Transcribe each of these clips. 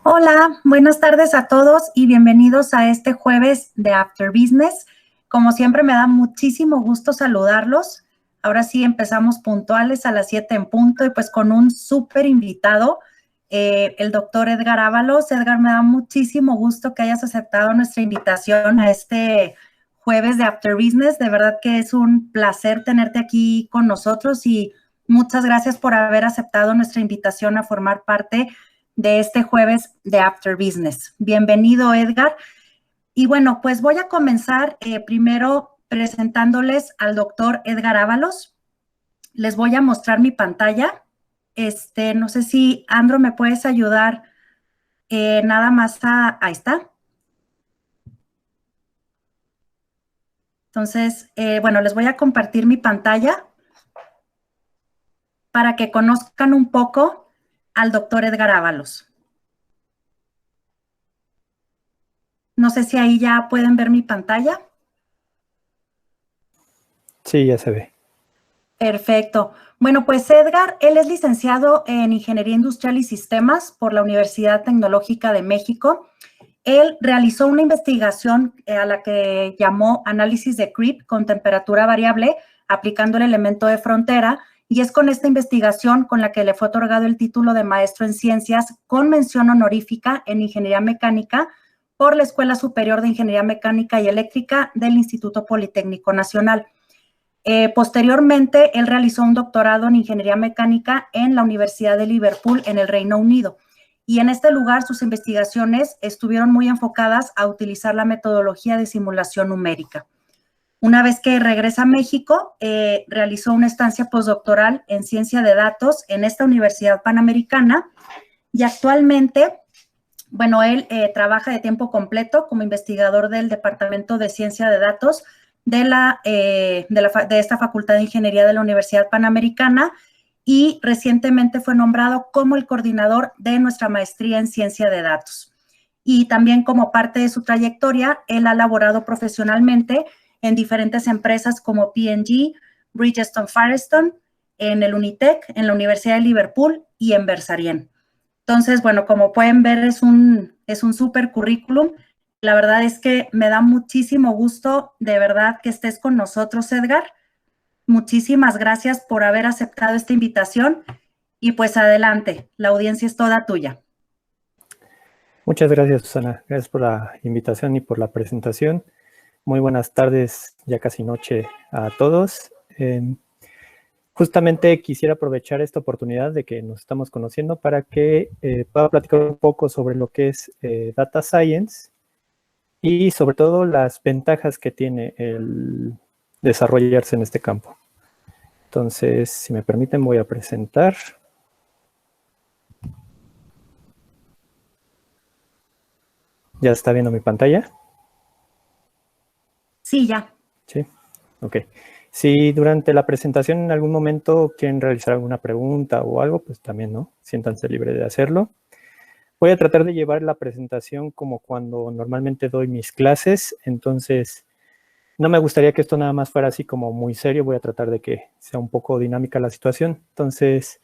Hola, buenas tardes a todos y bienvenidos a este jueves de After Business. Como siempre me da muchísimo gusto saludarlos. Ahora sí empezamos puntuales a las 7 en punto y pues con un súper invitado, el doctor Edgar Ábalos. Edgar, me da muchísimo gusto que hayas aceptado nuestra invitación a este jueves de After Business. De verdad que es un placer tenerte aquí con nosotros y muchas gracias por haber aceptado nuestra invitación a formar parte de este jueves de After Business. Bienvenido, Edgar. Y bueno, pues voy a comenzar primero presentándoles al doctor Edgar Ábalos. Les voy a mostrar mi pantalla. No sé si, Andro, me puedes ayudar nada más ahí está. Entonces, bueno, les voy a compartir mi pantalla para que conozcan un poco al doctor Edgar Ábalos. No sé si ahí ya pueden ver mi pantalla. Sí, ya se ve. Perfecto. Bueno, pues Edgar, él es licenciado en Ingeniería Industrial y Sistemas por la Universidad Tecnológica de México. Él realizó una investigación a la que llamó análisis de creep con temperatura variable, aplicando el elemento de frontera, y es con esta investigación con la que le fue otorgado el título de maestro en ciencias con mención honorífica en Ingeniería Mecánica por la Escuela Superior de Ingeniería Mecánica y Eléctrica del Instituto Politécnico Nacional. Posteriormente, él realizó un doctorado en Ingeniería Mecánica en la Universidad de Liverpool, en el Reino Unido. Y en este lugar sus investigaciones estuvieron muy enfocadas a utilizar la metodología de simulación numérica. Una vez que regresa a México, realizó una estancia postdoctoral en ciencia de datos en esta Universidad Panamericana y actualmente, bueno, él trabaja de tiempo completo como investigador del Departamento de Ciencia de Datos de esta Facultad de Ingeniería de la Universidad Panamericana y recientemente fue nombrado como el coordinador de nuestra maestría en Ciencia de Datos. Y también como parte de su trayectoria, él ha laborado profesionalmente en diferentes empresas como P&G, Bridgestone Firestone, en el Unitec, en la Universidad de Liverpool y en Versarien. Entonces, bueno, como pueden ver, es un súper currículum. La verdad es que me da muchísimo gusto, de verdad, que estés con nosotros, Edgar. Muchísimas gracias por haber aceptado esta invitación y pues adelante, la audiencia es toda tuya. Muchas gracias, Susana. Gracias por la invitación y por la presentación. Muy buenas tardes, ya casi noche a todos. Justamente quisiera aprovechar esta oportunidad de que nos estamos conociendo para que pueda platicar un poco sobre lo que es Data Science y sobre todo las ventajas que tiene el desarrollarse en este campo. Entonces, si me permiten, voy a presentar. ¿Ya está viendo mi pantalla? Sí, ya. Sí, ok. Si durante la presentación en algún momento quieren realizar alguna pregunta o algo, pues también, ¿no? Siéntanse libres de hacerlo. Voy a tratar de llevar la presentación como cuando normalmente doy mis clases, entonces no me gustaría que esto nada más fuera así como muy serio, voy a tratar de que sea un poco dinámica la situación. Entonces,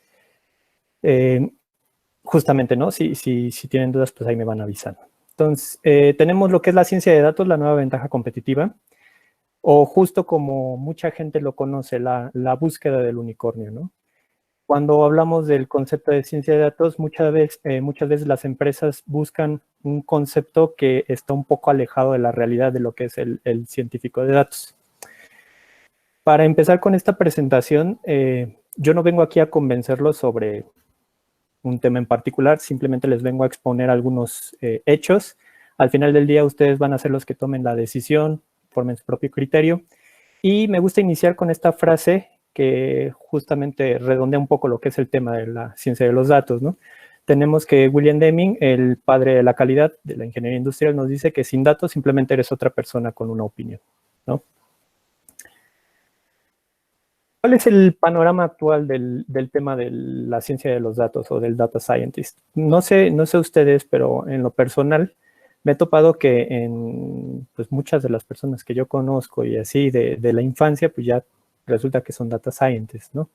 justamente, ¿no? Si tienen dudas, pues ahí me van avisando. Entonces, tenemos lo que es la ciencia de datos, la nueva ventaja competitiva, o justo como mucha gente lo conoce, la búsqueda del unicornio, ¿no? Cuando hablamos del concepto de ciencia de datos, muchas veces las empresas buscan un concepto que está un poco alejado de la realidad de lo que es el científico de datos. Para empezar con esta presentación, yo no vengo aquí a convencerlos sobre un tema en particular, simplemente les vengo a exponer algunos hechos. Al final del día ustedes van a ser los que tomen la decisión, formen su propio criterio. Y me gusta iniciar con esta frase que justamente redondea un poco lo que es el tema de la ciencia de los datos, ¿no? Tenemos que William Deming, el padre de la calidad de la ingeniería industrial, nos dice que sin datos simplemente eres otra persona con una opinión, ¿no? ¿Cuál es el panorama actual del tema de la ciencia de los datos o del data scientist? No sé ustedes, pero en lo personal me he topado que en pues, muchas de las personas que yo conozco y así de la infancia, pues ya resulta que son data scientists, ¿no?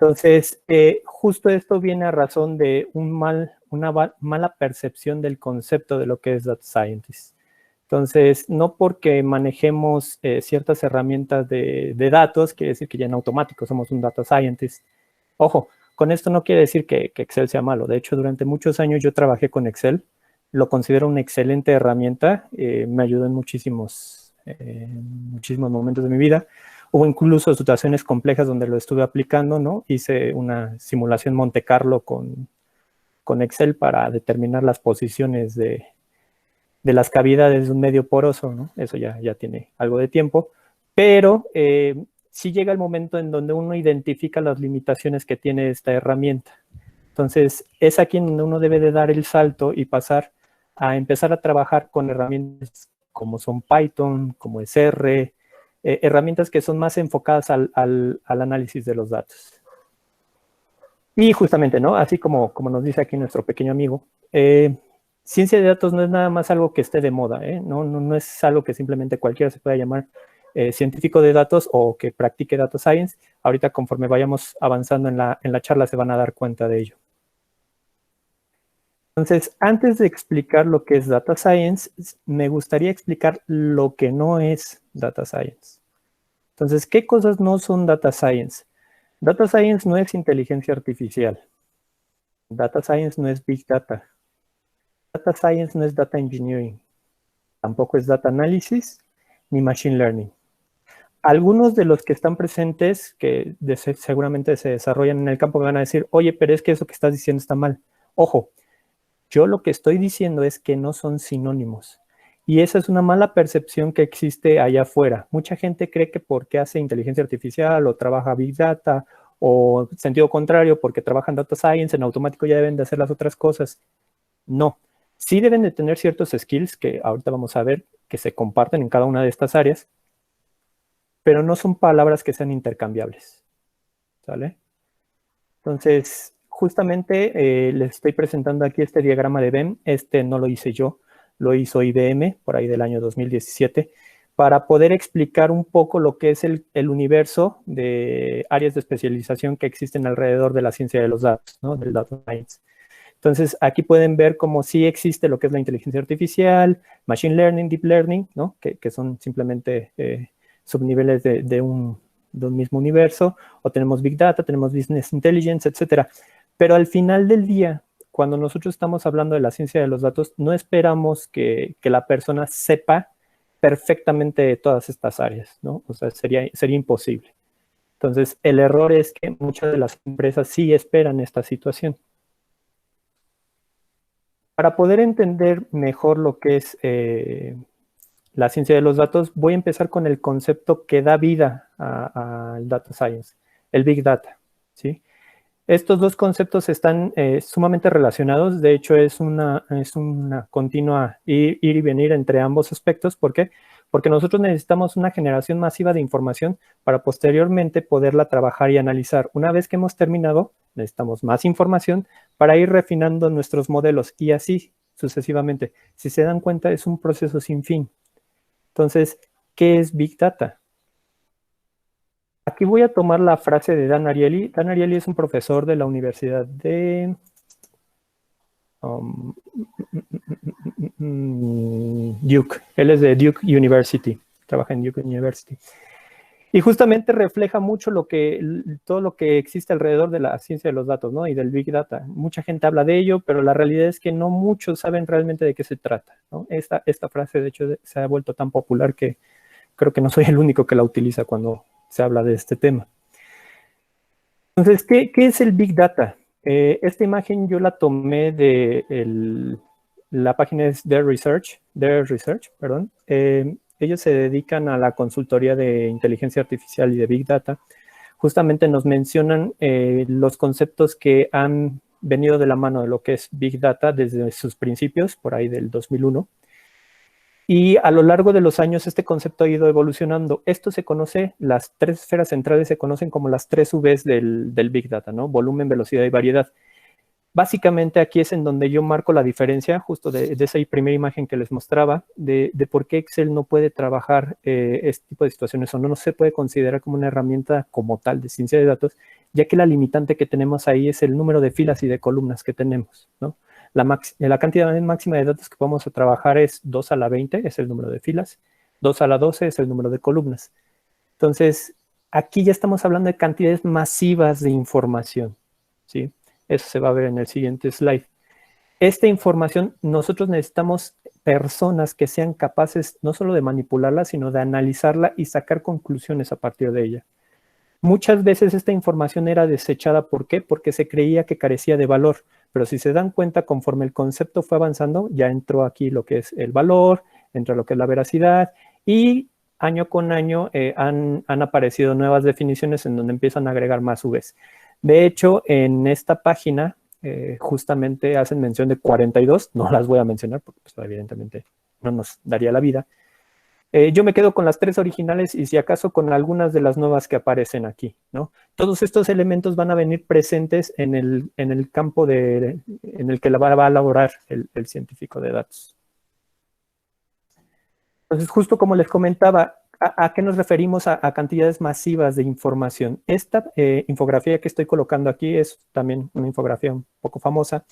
Entonces, justo esto viene a razón de una mala percepción del concepto de lo que es Data Scientist. Entonces, no porque manejemos ciertas herramientas de datos, quiere decir que ya en automático somos un Data Scientist. Ojo, con esto no quiere decir que Excel sea malo. De hecho, durante muchos años yo trabajé con Excel. Lo considero una excelente herramienta. Me ayudó en muchísimos momentos de mi vida. Hubo incluso situaciones complejas donde lo estuve aplicando, ¿no? Hice una simulación Monte Carlo con Excel para determinar las posiciones de las cavidades de un medio poroso, ¿no? Eso ya tiene algo de tiempo. Pero sí llega el momento en donde uno identifica las limitaciones que tiene esta herramienta. Entonces, es aquí en donde uno debe de dar el salto y pasar a empezar a trabajar con herramientas como son Python, como es R, herramientas que son más enfocadas al análisis de los datos. Y justamente, ¿no? Así como nos dice aquí nuestro pequeño amigo, ciencia de datos no es nada más algo que esté de moda, ¿eh? No es algo que simplemente cualquiera se pueda llamar científico de datos o que practique data science. Ahorita, conforme vayamos avanzando en la charla, se van a dar cuenta de ello. Entonces, antes de explicar lo que es data science, me gustaría explicar lo que no es data science. Entonces, ¿qué cosas no son data science? Data science no es inteligencia artificial. Data science no es big data. Data science no es data engineering. Tampoco es data analysis ni machine learning. Algunos de los que están presentes, que seguramente se desarrollan en el campo, me van a decir, oye, pero es que eso que estás diciendo está mal. Ojo, yo lo que estoy diciendo es que no son sinónimos. Y esa es una mala percepción que existe allá afuera. Mucha gente cree que porque hace inteligencia artificial o trabaja Big Data o sentido contrario, porque trabajan Data Science, en automático ya deben de hacer las otras cosas. No. Sí deben de tener ciertos skills que ahorita vamos a ver que se comparten en cada una de estas áreas, pero no son palabras que sean intercambiables. ¿Sale? Entonces, justamente les estoy presentando aquí este diagrama de Venn. Este no lo hice yo, lo hizo IBM por ahí del año 2017, para poder explicar un poco lo que es el universo de áreas de especialización que existen alrededor de la ciencia de los datos, ¿no? Del data science. Entonces, aquí pueden ver cómo sí existe lo que es la inteligencia artificial, machine learning, deep learning, ¿no? Que son simplemente subniveles de un mismo universo, o tenemos Big Data, tenemos Business Intelligence, etcétera. Pero al final del día, cuando nosotros estamos hablando de la ciencia de los datos, no esperamos que la persona sepa perfectamente todas estas áreas, ¿no? O sea, sería imposible. Entonces, el error es que muchas de las empresas sí esperan esta situación. Para poder entender mejor lo que es la ciencia de los datos, voy a empezar con el concepto que da vida al data science, el Big Data, ¿sí? Estos dos conceptos están sumamente relacionados. De hecho, es una continua ir y venir entre ambos aspectos. ¿Por qué? Porque nosotros necesitamos una generación masiva de información para posteriormente poderla trabajar y analizar. Una vez que hemos terminado, necesitamos más información para ir refinando nuestros modelos y así sucesivamente. Si se dan cuenta, es un proceso sin fin. Entonces, ¿qué es Big Data? Aquí voy a tomar la frase de Dan Ariely. Dan Ariely es un profesor de la Universidad de Duke. Él es de Duke University, trabaja en Duke University. Y justamente refleja mucho todo lo que existe alrededor de la ciencia de los datos, ¿no? Y del Big Data. Mucha gente habla de ello, pero la realidad es que no muchos saben realmente de qué se trata, ¿no? Esta frase, de hecho, se ha vuelto tan popular que creo que no soy el único que la utiliza cuando se habla de este tema. Entonces, ¿qué es el Big Data? Esta imagen yo la tomé de la página es Their Research, perdón. Ellos se dedican a la consultoría de inteligencia artificial y de Big Data. Justamente nos mencionan los conceptos que han venido de la mano de lo que es Big Data desde sus principios, por ahí del 2001. Y a lo largo de los años este concepto ha ido evolucionando. Esto se conoce, las tres esferas centrales se conocen como las tres Vs del Big Data, ¿no? Volumen, velocidad y variedad. Básicamente aquí es en donde yo marco la diferencia, justo de esa primera imagen que les mostraba, de por qué Excel no puede trabajar este tipo de situaciones o no se puede considerar como una herramienta como tal de ciencia de datos, ya que la limitante que tenemos ahí es el número de filas y de columnas que tenemos, ¿no? La cantidad máxima de datos que podemos trabajar es 2 a la 20, es el número de filas, 2 a la 12 es el número de columnas. Entonces, aquí ya estamos hablando de cantidades masivas de información, ¿sí? Eso se va a ver en el siguiente slide. Esta información, nosotros necesitamos personas que sean capaces no solo de manipularla, sino de analizarla y sacar conclusiones a partir de ella. Muchas veces esta información era desechada, ¿por qué? Porque se creía que carecía de valor, pero si se dan cuenta, conforme el concepto fue avanzando, ya entró aquí lo que es el valor, entró lo que es la veracidad, y año con año han aparecido nuevas definiciones en donde empiezan a agregar más Vs. De hecho, en esta página justamente hacen mención de 42, no las voy a mencionar porque pues, evidentemente no nos daría la vida. Yo me quedo con las 3 originales y si acaso con algunas de las nuevas que aparecen aquí, ¿no? Todos estos elementos van a venir presentes en el campo en el que va a elaborar el científico de datos. Entonces, justo como les comentaba, ¿a qué nos referimos a cantidades masivas de información? Esta infografía que estoy colocando aquí es también una infografía un poco famosa.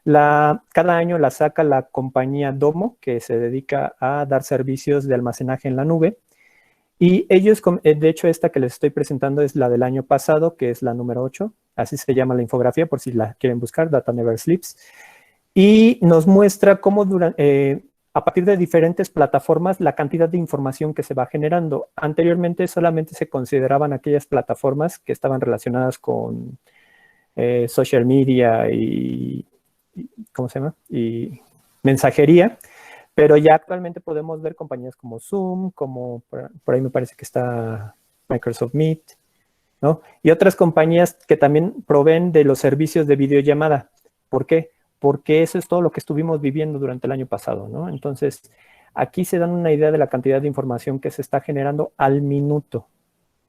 Cada año la saca la compañía Domo, que se dedica a dar servicios de almacenaje en la nube. Y ellos, de hecho, esta que les estoy presentando es la del año pasado, que es la número 8. Así se llama la infografía, por si la quieren buscar, Data Never Sleeps. Y nos muestra cómo a partir de diferentes plataformas la cantidad de información que se va generando. Anteriormente solamente se consideraban aquellas plataformas que estaban relacionadas con social media y ¿cómo se llama? Y mensajería, pero ya actualmente podemos ver compañías como Zoom, como por ahí me parece que está Microsoft Meet, ¿no? Y otras compañías que también proveen de los servicios de videollamada. ¿Por qué? Porque eso es todo lo que estuvimos viviendo durante el año pasado, ¿no? Entonces, aquí se dan una idea de la cantidad de información que se está generando al minuto,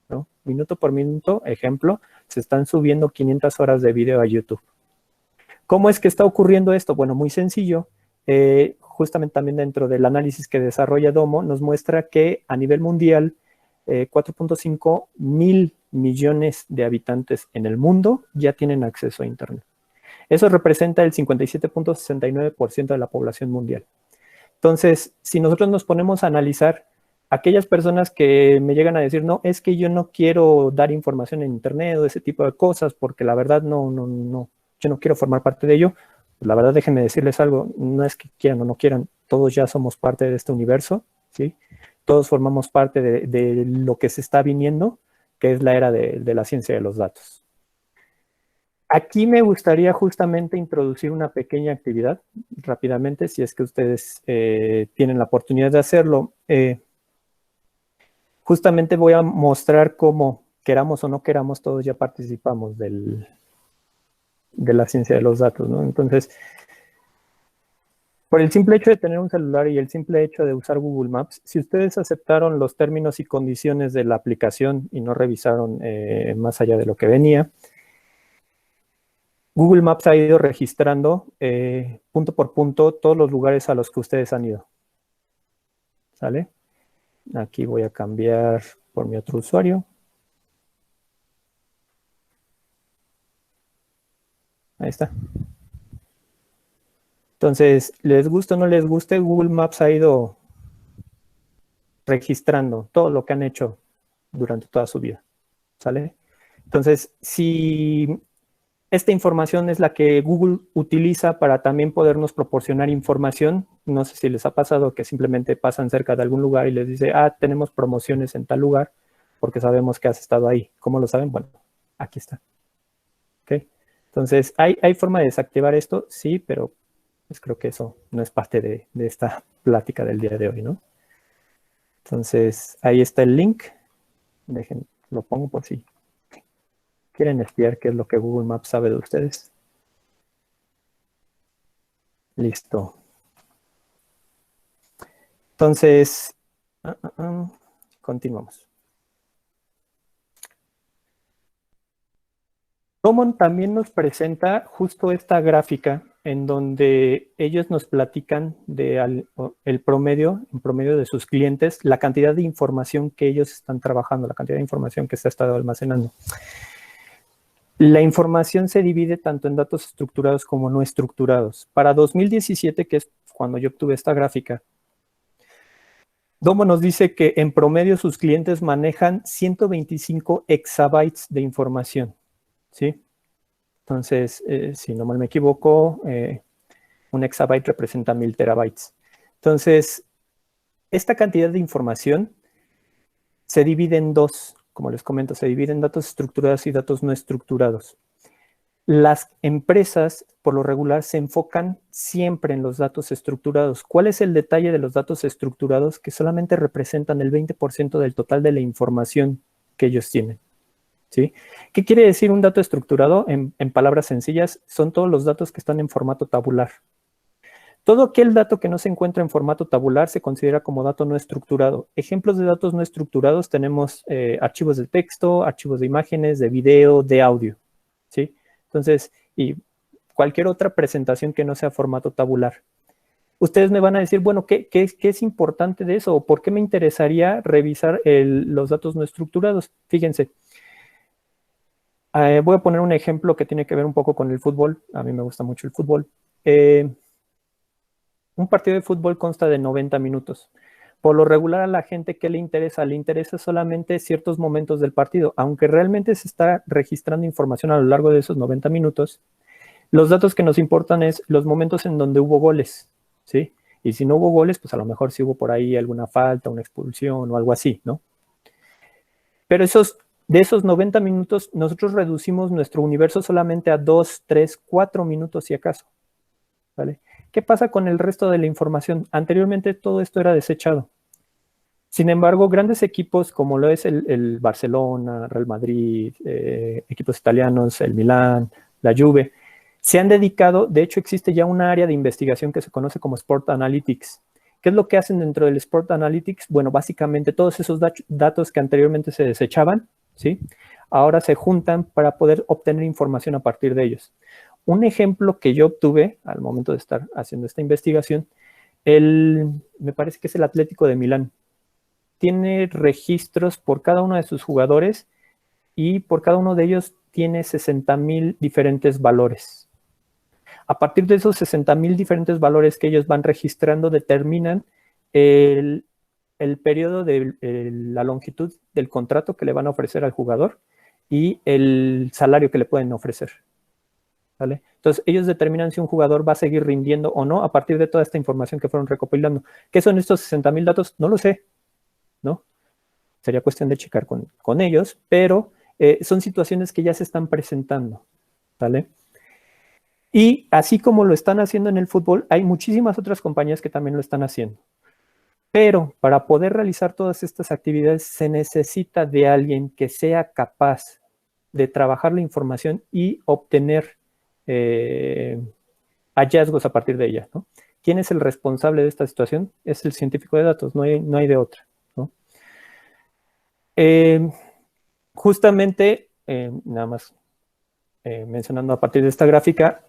¿no? Minuto por minuto, ejemplo, se están subiendo 500 horas de video a YouTube. ¿Cómo es que está ocurriendo esto? Bueno, muy sencillo. Justamente también dentro del análisis que desarrolla Domo, nos muestra que a nivel mundial, 4.5 mil millones de habitantes en el mundo ya tienen acceso a Internet. Eso representa el 57.69% de la población mundial. Entonces, si nosotros nos ponemos a analizar aquellas personas que me llegan a decir, no, es que yo no quiero dar información en Internet o ese tipo de cosas, porque la verdad no, yo no quiero formar parte de ello, pues la verdad déjenme decirles algo, no es que quieran o no quieran, todos ya somos parte de este universo, ¿sí? Todos formamos parte de lo que se está viniendo, que es la era de la ciencia de los datos. Aquí me gustaría justamente introducir una pequeña actividad rápidamente, si es que ustedes tienen la oportunidad de hacerlo. Justamente voy a mostrar cómo, queramos o no queramos, todos ya participamos de la ciencia de los datos, ¿no? Entonces, por el simple hecho de tener un celular y el simple hecho de usar Google Maps, si ustedes aceptaron los términos y condiciones de la aplicación y no revisaron más allá de lo que venía, Google Maps ha ido registrando punto por punto todos los lugares a los que ustedes han ido. ¿Sale? Aquí voy a cambiar por mi otro usuario. Ahí está. Entonces, les guste o no les guste, Google Maps ha ido registrando todo lo que han hecho durante toda su vida. ¿Sale? Entonces, si esta información es la que Google utiliza para también podernos proporcionar información, no sé si les ha pasado que simplemente pasan cerca de algún lugar y les dice, ah, tenemos promociones en tal lugar, porque sabemos que has estado ahí. ¿Cómo lo saben? Bueno, aquí está. ¿Okay? Entonces, ¿hay forma de desactivar esto? Sí, pero pues creo que eso no es parte de esta plática del día de hoy, ¿no? Entonces, ahí está el link. Dejen, lo pongo por si quieren espiar qué es lo que Google Maps sabe de ustedes. Listo. Entonces, continuamos. Domon también nos presenta justo esta gráfica en donde ellos nos platican de el promedio, en promedio de sus clientes, la cantidad de información que ellos están trabajando, la cantidad de información que se ha estado almacenando. La información se divide tanto en datos estructurados como no estructurados. Para 2017, que es cuando yo obtuve esta gráfica, Domo nos dice que en promedio sus clientes manejan 125 exabytes de información, ¿sí? Entonces, si no mal me equivoco, un exabyte representa 1000 terabytes. Entonces, esta cantidad de información se divide en dos, como les comento, se divide en datos estructurados y datos no estructurados. Las empresas, por lo regular, se enfocan siempre en los datos estructurados. ¿Cuál es el detalle de los datos estructurados? Que solamente representan el 20% del total de la información que ellos tienen, ¿sí? ¿Qué quiere decir un dato estructurado? En palabras sencillas, son todos los datos que están en formato tabular. Todo aquel dato que no se encuentra en formato tabular se considera como dato no estructurado. Ejemplos de datos no estructurados tenemos archivos de texto, archivos de imágenes, de video, de audio, ¿sí? Entonces, y cualquier otra presentación que no sea formato tabular. Ustedes me van a decir, bueno, ¿qué es importante de eso? ¿O por qué me interesaría revisar los datos no estructurados? Fíjense, voy a poner un ejemplo que tiene que ver un poco con el fútbol. A mí me gusta mucho el fútbol. Un partido de fútbol consta de 90 minutos. Por lo regular a la gente, ¿qué le interesa? Le interesa solamente ciertos momentos del partido. Aunque realmente se está registrando información a lo largo de esos 90 minutos, los datos que nos importan es los momentos en donde hubo goles, ¿sí? Y si no hubo goles, pues a lo mejor sí hubo por ahí alguna falta, una expulsión o algo así, ¿no? Pero de esos 90 minutos, nosotros reducimos nuestro universo solamente a 2, 3, 4 minutos si acaso, ¿vale? ¿Qué pasa con el resto de la información? Anteriormente todo esto era desechado. Sin embargo, grandes equipos como lo es el Barcelona, Real Madrid, equipos italianos, el Milán, la Juve, se han dedicado, de hecho existe ya una área de investigación que se conoce como Sport Analytics. ¿Qué es lo que hacen dentro del Sport Analytics? Bueno, básicamente todos esos datos que anteriormente se desechaban, ¿sí? Ahora se juntan para poder obtener información a partir de ellos. Un ejemplo que yo obtuve al momento de estar haciendo esta investigación, me parece que es el Atlético de Milán. Tiene registros por cada uno de sus jugadores y por cada uno de ellos tiene 60,000 diferentes valores. A partir de esos 60,000 diferentes valores que ellos van registrando, determinan el periodo de la longitud del contrato que le van a ofrecer al jugador y el salario que le pueden ofrecer, ¿vale? Entonces, ellos determinan si un jugador va a seguir rindiendo o no a partir de toda esta información que fueron recopilando. ¿Qué son estos 60,000 datos? No lo sé, ¿no? Sería cuestión de checar con ellos, pero son situaciones que ya se están presentando, ¿vale? Y así como lo están haciendo en el fútbol, hay muchísimas otras compañías que también lo están haciendo. Pero para poder realizar todas estas actividades se necesita de alguien que sea capaz de trabajar la información y obtener hallazgos a partir de ella, ¿no? ¿Quién es el responsable de esta situación? Es el científico de datos, no hay de otra, ¿no? Justamente, nada más mencionando a partir de esta gráfica,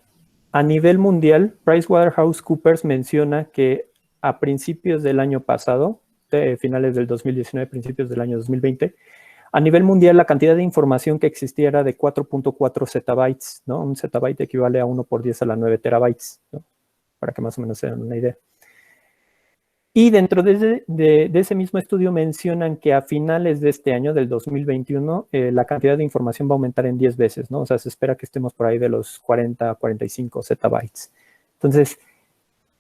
a nivel mundial, PricewaterhouseCoopers menciona que a principios del año pasado, finales del 2019, principios del año 2020, a nivel mundial la cantidad de información que existía era de 4.4 zettabytes, ¿no? Un zettabyte equivale a 1 por 10 a la 9 terabytes, ¿no? Para que más o menos se den una idea. Y dentro de ese mismo estudio mencionan que a finales de este año, del 2021, la cantidad de información va a aumentar en 10 veces, ¿no? O sea, se espera que estemos por ahí de los 40, 45 zettabytes. Entonces,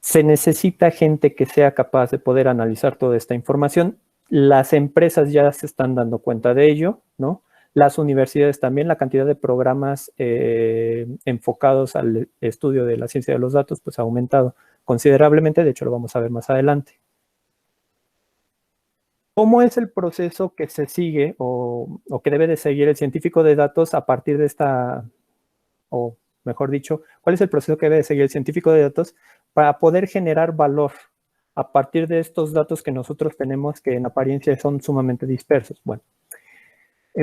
se necesita gente que sea capaz de poder analizar toda esta información. Las empresas ya se están dando cuenta de ello, ¿no? Las universidades también, la cantidad de programas enfocados al estudio de la ciencia de los datos, pues ha aumentado considerablemente, de hecho lo vamos a ver más adelante. ¿Cómo es el proceso que se sigue o que debe de seguir el científico de datos a partir de esta, o mejor dicho, cuál es el proceso que debe de seguir el científico de datos para poder generar valor a partir de estos datos que nosotros tenemos que en apariencia son sumamente dispersos? Bueno,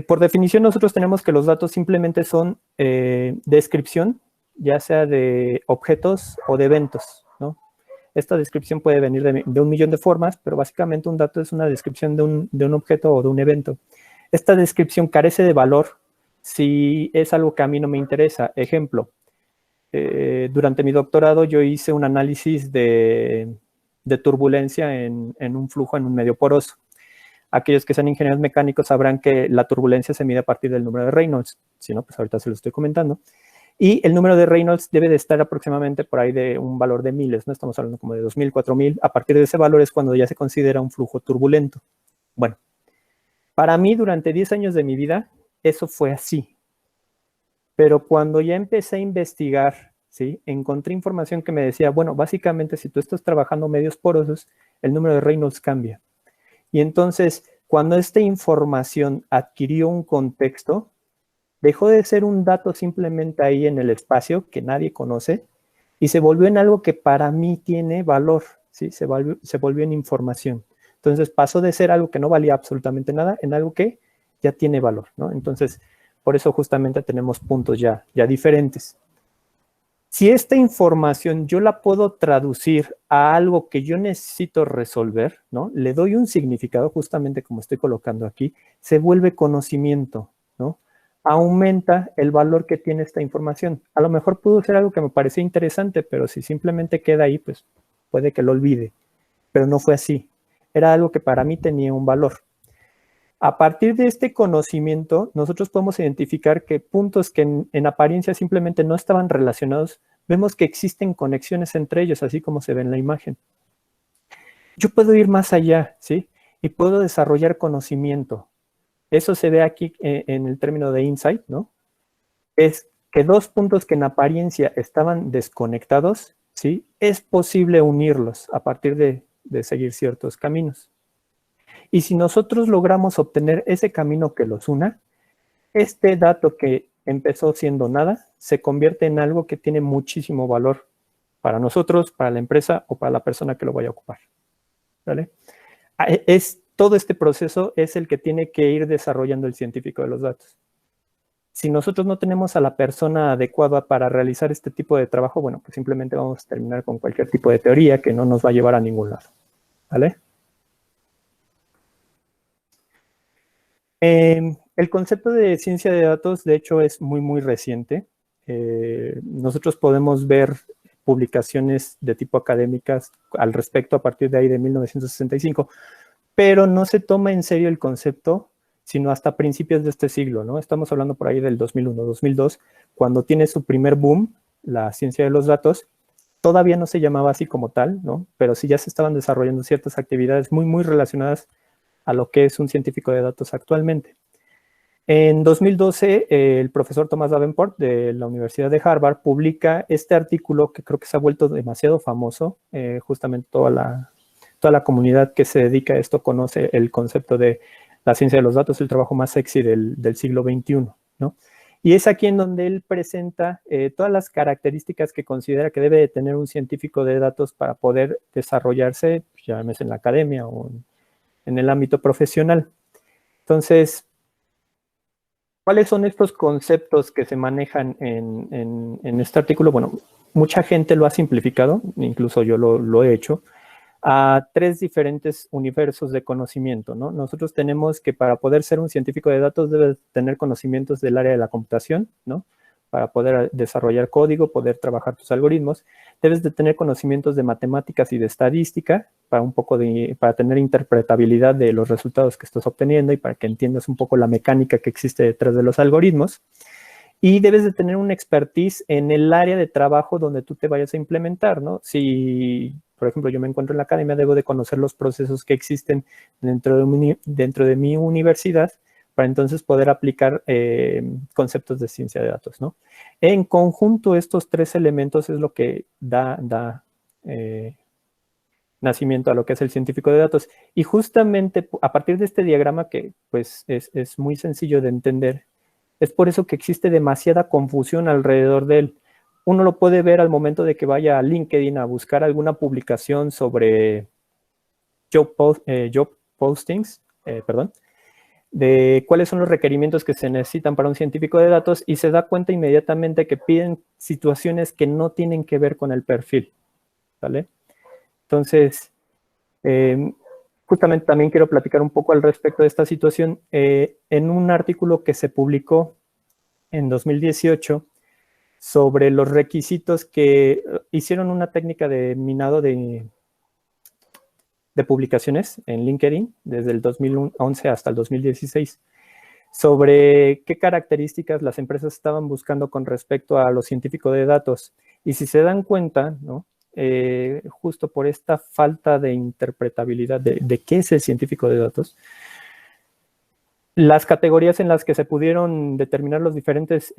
Por definición, nosotros tenemos que los datos simplemente son descripción, ya sea de objetos o de eventos, ¿no? Esta descripción puede venir de un millón de formas, pero básicamente un dato es una descripción de un objeto o de un evento. Esta descripción carece de valor si es algo que a mí no me interesa. Ejemplo, durante mi doctorado yo hice un análisis de turbulencia en un flujo en un medio poroso. Aquellos que sean ingenieros mecánicos sabrán que la turbulencia se mide a partir del número de Reynolds. Si no, pues ahorita se lo estoy comentando. Y el número de Reynolds debe de estar aproximadamente por ahí de un valor de miles, ¿no? Estamos hablando como de 2000, 4000. A partir de ese valor es cuando ya se considera un flujo turbulento. Bueno, para mí durante 10 años de mi vida eso fue así. Pero cuando ya empecé a investigar, ¿sí? Encontré información que me decía, bueno, básicamente si tú estás trabajando medios porosos, el número de Reynolds cambia. Y entonces, cuando esta información adquirió un contexto, dejó de ser un dato simplemente ahí en el espacio que nadie conoce y se volvió en algo que para mí tiene valor, ¿sí? Se volvió en información. Entonces, pasó de ser algo que no valía absolutamente nada en algo que ya tiene valor, ¿no? Entonces, por eso justamente tenemos puntos ya diferentes. Si esta información yo la puedo traducir a algo que yo necesito resolver, ¿no? Le doy un significado, justamente como estoy colocando aquí, se vuelve conocimiento, ¿no? Aumenta el valor que tiene esta información. A lo mejor pudo ser algo que me parecía interesante, pero si simplemente queda ahí, pues puede que lo olvide. Pero no fue así. Era algo que para mí tenía un valor. A partir de este conocimiento, nosotros podemos identificar que puntos que en apariencia simplemente no estaban relacionados, vemos que existen conexiones entre ellos, así como se ve en la imagen. Yo puedo ir más allá, ¿sí? Y puedo desarrollar conocimiento. Eso se ve aquí en el término de insight, ¿no? Es que dos puntos que en apariencia estaban desconectados, ¿sí? Es posible unirlos a partir de seguir ciertos caminos. Y si nosotros logramos obtener ese camino que los una, este dato que empezó siendo nada, se convierte en algo que tiene muchísimo valor para nosotros, para la empresa o para la persona que lo vaya a ocupar. ¿Vale? Todo este proceso es el que tiene que ir desarrollando el científico de los datos. Si nosotros no tenemos a la persona adecuada para realizar este tipo de trabajo, bueno, pues simplemente vamos a terminar con cualquier tipo de teoría que no nos va a llevar a ningún lado. ¿Vale? El concepto de ciencia de datos, de hecho, es muy reciente. Nosotros podemos ver publicaciones de tipo académicas al respecto a partir de ahí de 1965, pero no se toma en serio el concepto sino hasta principios de este siglo, ¿no? Estamos hablando por ahí del 2001, 2002, cuando tiene su primer boom, la ciencia de los datos. Todavía no se llamaba así como tal, ¿no? Pero sí ya se estaban desarrollando ciertas actividades muy relacionadas a lo que es un científico de datos actualmente. En 2012, el profesor Thomas Davenport de la Universidad de Harvard publica este artículo que creo que se ha vuelto demasiado famoso. Justamente toda la comunidad que se dedica a esto conoce el concepto de la ciencia de los datos, el trabajo más sexy del siglo XXI, ¿no? Y es aquí en donde él presenta todas las características que considera que debe de tener un científico de datos para poder desarrollarse, llámese en la academia o en el ámbito profesional. Entonces, ¿cuáles son estos conceptos que se manejan en este artículo? Bueno, mucha gente lo ha simplificado, incluso yo lo he hecho, a 3 diferentes universos de conocimiento, ¿no? Nosotros tenemos que para poder ser un científico de datos debes tener conocimientos del área de la computación, ¿no? Para poder desarrollar código, poder trabajar tus algoritmos. Debes de tener conocimientos de matemáticas y de estadística para tener interpretabilidad de los resultados que estás obteniendo y para que entiendas un poco la mecánica que existe detrás de los algoritmos. Y debes de tener un expertise en el área de trabajo donde tú te vayas a implementar, ¿no? Si, por ejemplo, yo me encuentro en la academia, debo de conocer los procesos que existen dentro de mi universidad para entonces poder aplicar conceptos de ciencia de datos, ¿no? En conjunto, estos 3 elementos es lo que da nacimiento a lo que es el científico de datos. Y justamente a partir de este diagrama que pues es muy sencillo de entender, es por eso que existe demasiada confusión alrededor de él. Uno lo puede ver al momento de que vaya a LinkedIn a buscar alguna publicación sobre job postings, de cuáles son los requerimientos que se necesitan para un científico de datos y se da cuenta inmediatamente que piden situaciones que no tienen que ver con el perfil, ¿vale? Entonces, justamente también quiero platicar un poco al respecto de esta situación. En un artículo que se publicó en 2018 sobre los requisitos que hicieron una técnica de minado de publicaciones en LinkedIn desde el 2011 hasta el 2016 sobre qué características las empresas estaban buscando con respecto a los científicos de datos. Y si se dan cuenta, ¿no? Justo por esta falta de interpretabilidad de qué es el científico de datos, las categorías en las que se pudieron determinar los diferentes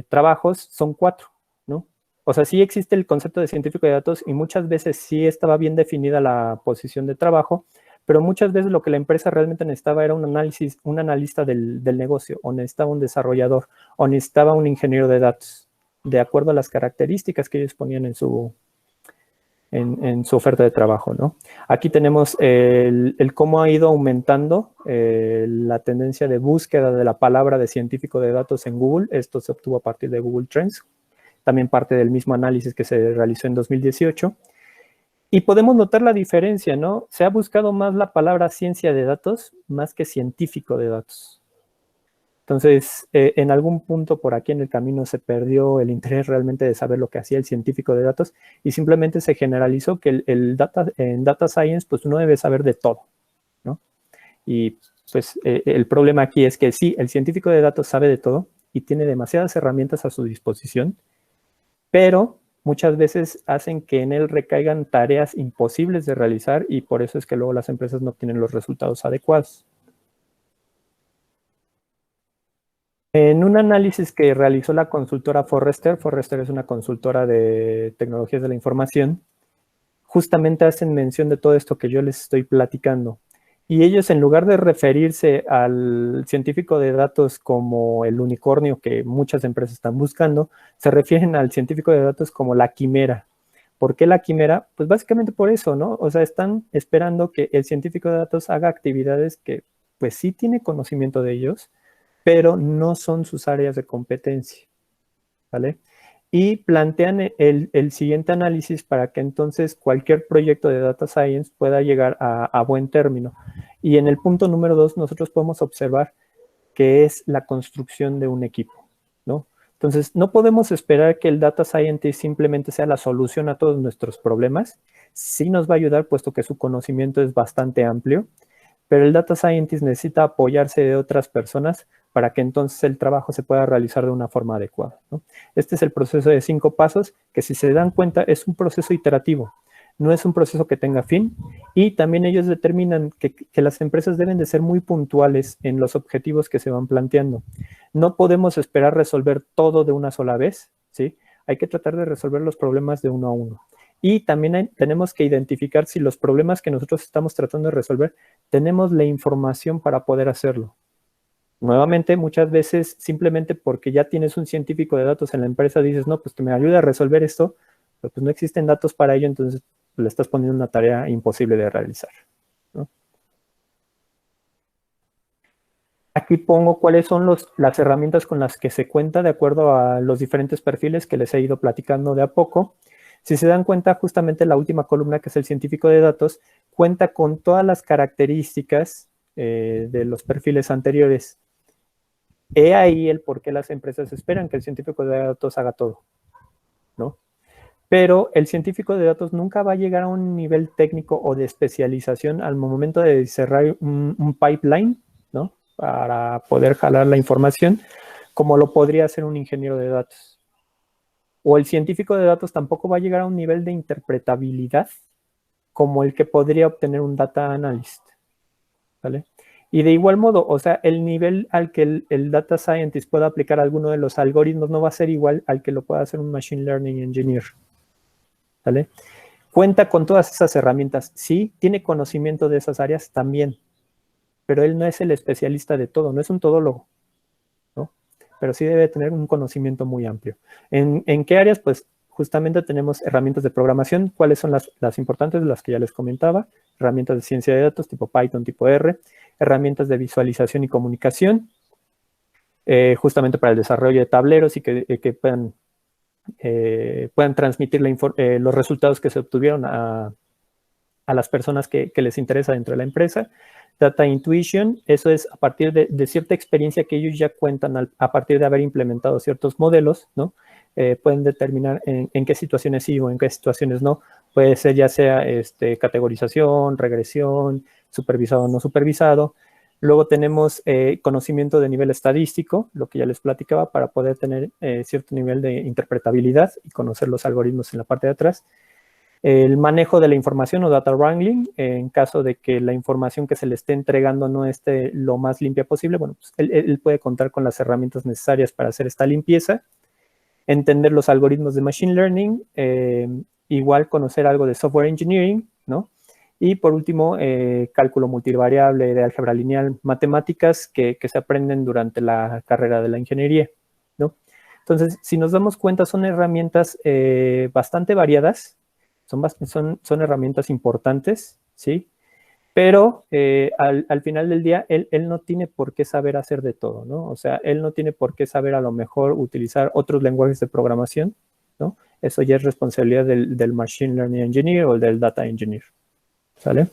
trabajos son 4, ¿no? O sea, sí existe el concepto de científico de datos y muchas veces sí estaba bien definida la posición de trabajo, pero muchas veces lo que la empresa realmente necesitaba era un analista del negocio, o necesitaba un desarrollador, o necesitaba un ingeniero de datos, de acuerdo a las características que ellos ponían en su oferta de trabajo, ¿no? Aquí tenemos el cómo ha ido aumentando la tendencia de búsqueda de la palabra de científico de datos en Google. Esto se obtuvo a partir de Google Trends, también parte del mismo análisis que se realizó en 2018. Y podemos notar la diferencia, ¿no? Se ha buscado más la palabra ciencia de datos más que científico de datos. Entonces, en algún punto por aquí en el camino se perdió el interés realmente de saber lo que hacía el científico de datos y simplemente se generalizó que en Data Science, pues uno debe saber de todo, ¿no? Y pues el problema aquí es que sí, el científico de datos sabe de todo y tiene demasiadas herramientas a su disposición, pero muchas veces hacen que en él recaigan tareas imposibles de realizar y por eso es que luego las empresas no obtienen los resultados adecuados. En un análisis que realizó la consultora Forrester es una consultora de tecnologías de la información, justamente hacen mención de todo esto que yo les estoy platicando. Y ellos, en lugar de referirse al científico de datos como el unicornio que muchas empresas están buscando, se refieren al científico de datos como la quimera. ¿Por qué la quimera? Pues básicamente por eso, ¿no? O sea, están esperando que el científico de datos haga actividades que, pues sí tiene conocimiento de ellos, pero no son sus áreas de competencia, ¿vale? Y plantean el siguiente análisis para que entonces cualquier proyecto de Data Science pueda llegar a buen término. Y en el punto número 2 nosotros podemos observar que es la construcción de un equipo, ¿no? Entonces, no podemos esperar que el Data Scientist simplemente sea la solución a todos nuestros problemas. Sí nos va a ayudar, puesto que su conocimiento es bastante amplio, pero el Data Scientist necesita apoyarse de otras personas para que entonces el trabajo se pueda realizar de una forma adecuada, ¿no? Este es el proceso de 5 pasos, que si se dan cuenta es un proceso iterativo, no es un proceso que tenga fin, y también ellos determinan que las empresas deben de ser muy puntuales en los objetivos que se van planteando. No podemos esperar resolver todo de una sola vez, ¿sí? Hay que tratar de resolver los problemas de uno a uno. Y también tenemos que identificar si los problemas que nosotros estamos tratando de resolver, tenemos la información para poder hacerlo. Nuevamente, muchas veces, simplemente porque ya tienes un científico de datos en la empresa, dices, no, pues que me ayude a resolver esto, pero pues no existen datos para ello, entonces le estás poniendo una tarea imposible de realizar, ¿no? Aquí pongo cuáles son las herramientas con las que se cuenta de acuerdo a los diferentes perfiles que les he ido platicando de a poco. Si se dan cuenta, justamente la última columna, que es el científico de datos, cuenta con todas las características de los perfiles anteriores. He ahí el por qué las empresas esperan que el científico de datos haga todo, ¿no? Pero el científico de datos nunca va a llegar a un nivel técnico o de especialización al momento de cerrar un pipeline, ¿no? Para poder jalar la información, como lo podría hacer un ingeniero de datos. O el científico de datos tampoco va a llegar a un nivel de interpretabilidad como el que podría obtener un data analyst, ¿vale? Y de igual modo, o sea, el nivel al que el data scientist pueda aplicar alguno de los algoritmos no va a ser igual al que lo pueda hacer un machine learning engineer, ¿vale? Cuenta con todas esas herramientas. Sí, tiene conocimiento de esas áreas también, pero él no es el especialista de todo, no es un todólogo, ¿no? Pero sí debe tener un conocimiento muy amplio. ¿En qué áreas? Pues justamente tenemos herramientas de programación. ¿Cuáles son las importantes? Las que ya les comentaba. Herramientas de ciencia de datos tipo Python, tipo R. Herramientas de visualización y comunicación, justamente para el desarrollo de tableros y que puedan transmitir los resultados que se obtuvieron a las personas que les interesa dentro de la empresa. Data Intuition, eso es a partir de cierta experiencia que ellos ya cuentan a partir de haber implementado ciertos modelos, ¿no? Pueden determinar en qué situaciones sí o en qué situaciones no. Puede ser ya sea categorización, regresión, supervisado o no supervisado. Luego tenemos conocimiento de nivel estadístico, lo que ya les platicaba, para poder tener cierto nivel de interpretabilidad y conocer los algoritmos en la parte de atrás. El manejo de la información o data wrangling, en caso de que la información que se le esté entregando no esté lo más limpia posible, bueno, pues él puede contar con las herramientas necesarias para hacer esta limpieza. Entender los algoritmos de machine learning, igual conocer algo de software engineering, ¿no? Y por último, cálculo multivariable, de álgebra lineal, matemáticas que se aprenden durante la carrera de la ingeniería, ¿no? Entonces, si nos damos cuenta, son herramientas bastante variadas, son herramientas importantes, ¿sí? Pero al final del día, él no tiene por qué saber hacer de todo, ¿no? O sea, él no tiene por qué saber a lo mejor utilizar otros lenguajes de programación, ¿no? Eso ya es responsabilidad del Machine Learning Engineer o del Data Engineer, ¿sale?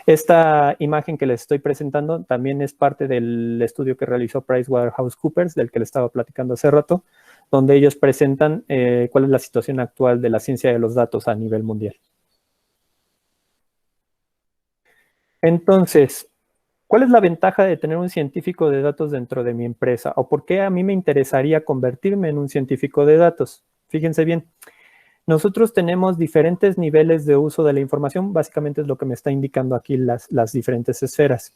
Esta imagen que les estoy presentando también es parte del estudio que realizó PricewaterhouseCoopers, del que les estaba platicando hace rato, donde ellos presentan cuál es la situación actual de la ciencia de los datos a nivel mundial. Entonces, ¿cuál es la ventaja de tener un científico de datos dentro de mi empresa? ¿O por qué a mí me interesaría convertirme en un científico de datos? Fíjense bien, nosotros tenemos diferentes niveles de uso de la información, básicamente es lo que me está indicando aquí las diferentes esferas.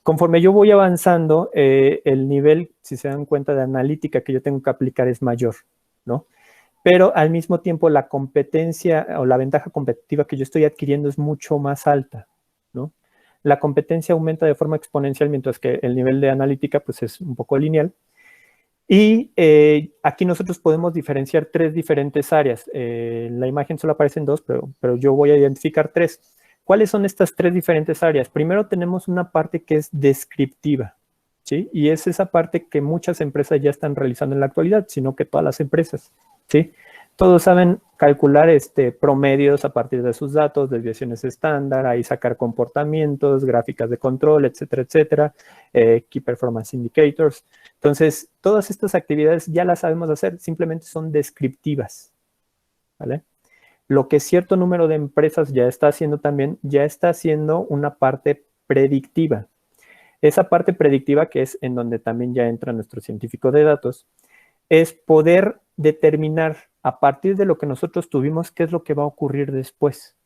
Conforme yo voy avanzando, el nivel, si se dan cuenta, de analítica que yo tengo que aplicar es mayor, ¿no? Pero al mismo tiempo la competencia o la ventaja competitiva que yo estoy adquiriendo es mucho más alta, ¿no? La competencia aumenta de forma exponencial, mientras que el nivel de analítica pues es un poco lineal. Y aquí nosotros podemos diferenciar tres diferentes áreas. En la imagen solo aparecen dos, pero yo voy a identificar tres. ¿Cuáles son estas tres diferentes áreas? Primero tenemos una parte que es descriptiva, ¿sí? Y es esa parte que muchas empresas ya están realizando en la actualidad, sino que todas las empresas, ¿sí? Todos saben calcular promedios a partir de sus datos, desviaciones estándar, ahí sacar comportamientos, gráficas de control, etcétera, etcétera, Key Performance Indicators. Entonces, todas estas actividades ya las sabemos hacer, simplemente son descriptivas, ¿vale? Lo que cierto número de empresas ya está haciendo también, ya está haciendo una parte predictiva. Esa parte predictiva, que es en donde también ya entra nuestro científico de datos, es poder determinar a partir de lo que nosotros tuvimos qué es lo que va a ocurrir después,